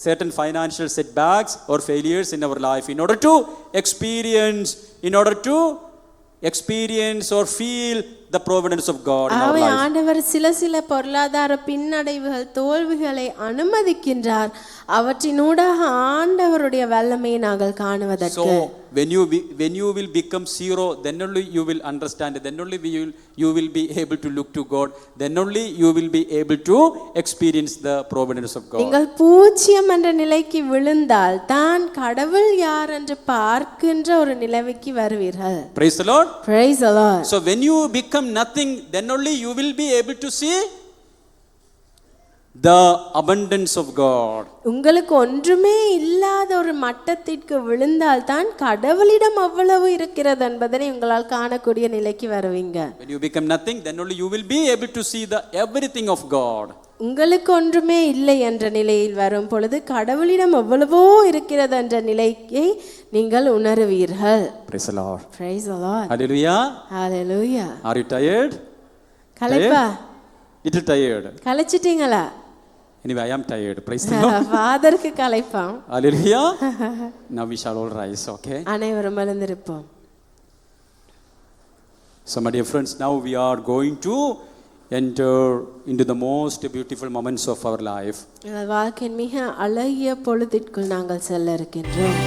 certain financial setbacks or failures in our life in order to experience or feel the providence of God in our life. ஆண்டவர் சில பொருளாதார பின்னடைவுகள் தோல்விகளை அனுமதிக்கின்றார், அவற்றினூடாக ஆண்டவருடைய வல்லமையை நாங்கள் காணுவதற்கு. So when you will become zero, then only you will understand, then only you will be able to look to God, then only you will be able to experience the providence of God. நீங்கள் பூஜ்யம் என்ற நிலைக்கு விழுந்தால் தான் கடவுள் யார் என்று பார்க்கின்ற ஒரு நிலைக்கு வருவீர்கள். Praise the Lord. Praise the Lord. So when you become nothing, then only you will be able to see the abundance of God. உங்களுக்கு ஒன்றுமே இல்லாத ஒரு மட்டத்திற்கு விழுந்தால் தான் கடவுளிடம் அவ்வளவு இருக்கிறது என்பதை உங்களால் காணக்கூடிய நிலைக்கு வருவீங்க. When you become nothing, then only you will be able to see the everything of God. உங்களுக்கு ஒன்றுமே இல்லை என்ற நிலையில் வரும் பொழுது கடவுளிடம் எவ்வளவோ இருக்கிறது என்ற நிலையை நீங்கள் உணர்வீர்கள். Praise the Lord. Praise the Lord. Hallelujah. Hallelujah. Are you tired? களைப்பா? Little tired. களைச்சிட்டீங்களா? Anyway, I am tired. Praise the Lord. ஃபாதருக்கு களைப்பாம். Hallelujah. Now we shall all rise, okay? அனைவரும் எழுந்திருப்போம். So my dear friends, now we are going to enter into the most beautiful moments of our life. வாழ்க்கையின் மிக அழகிய பொழுதிற்குள் நாங்கள் செல்ல இருக்கின்றோம்.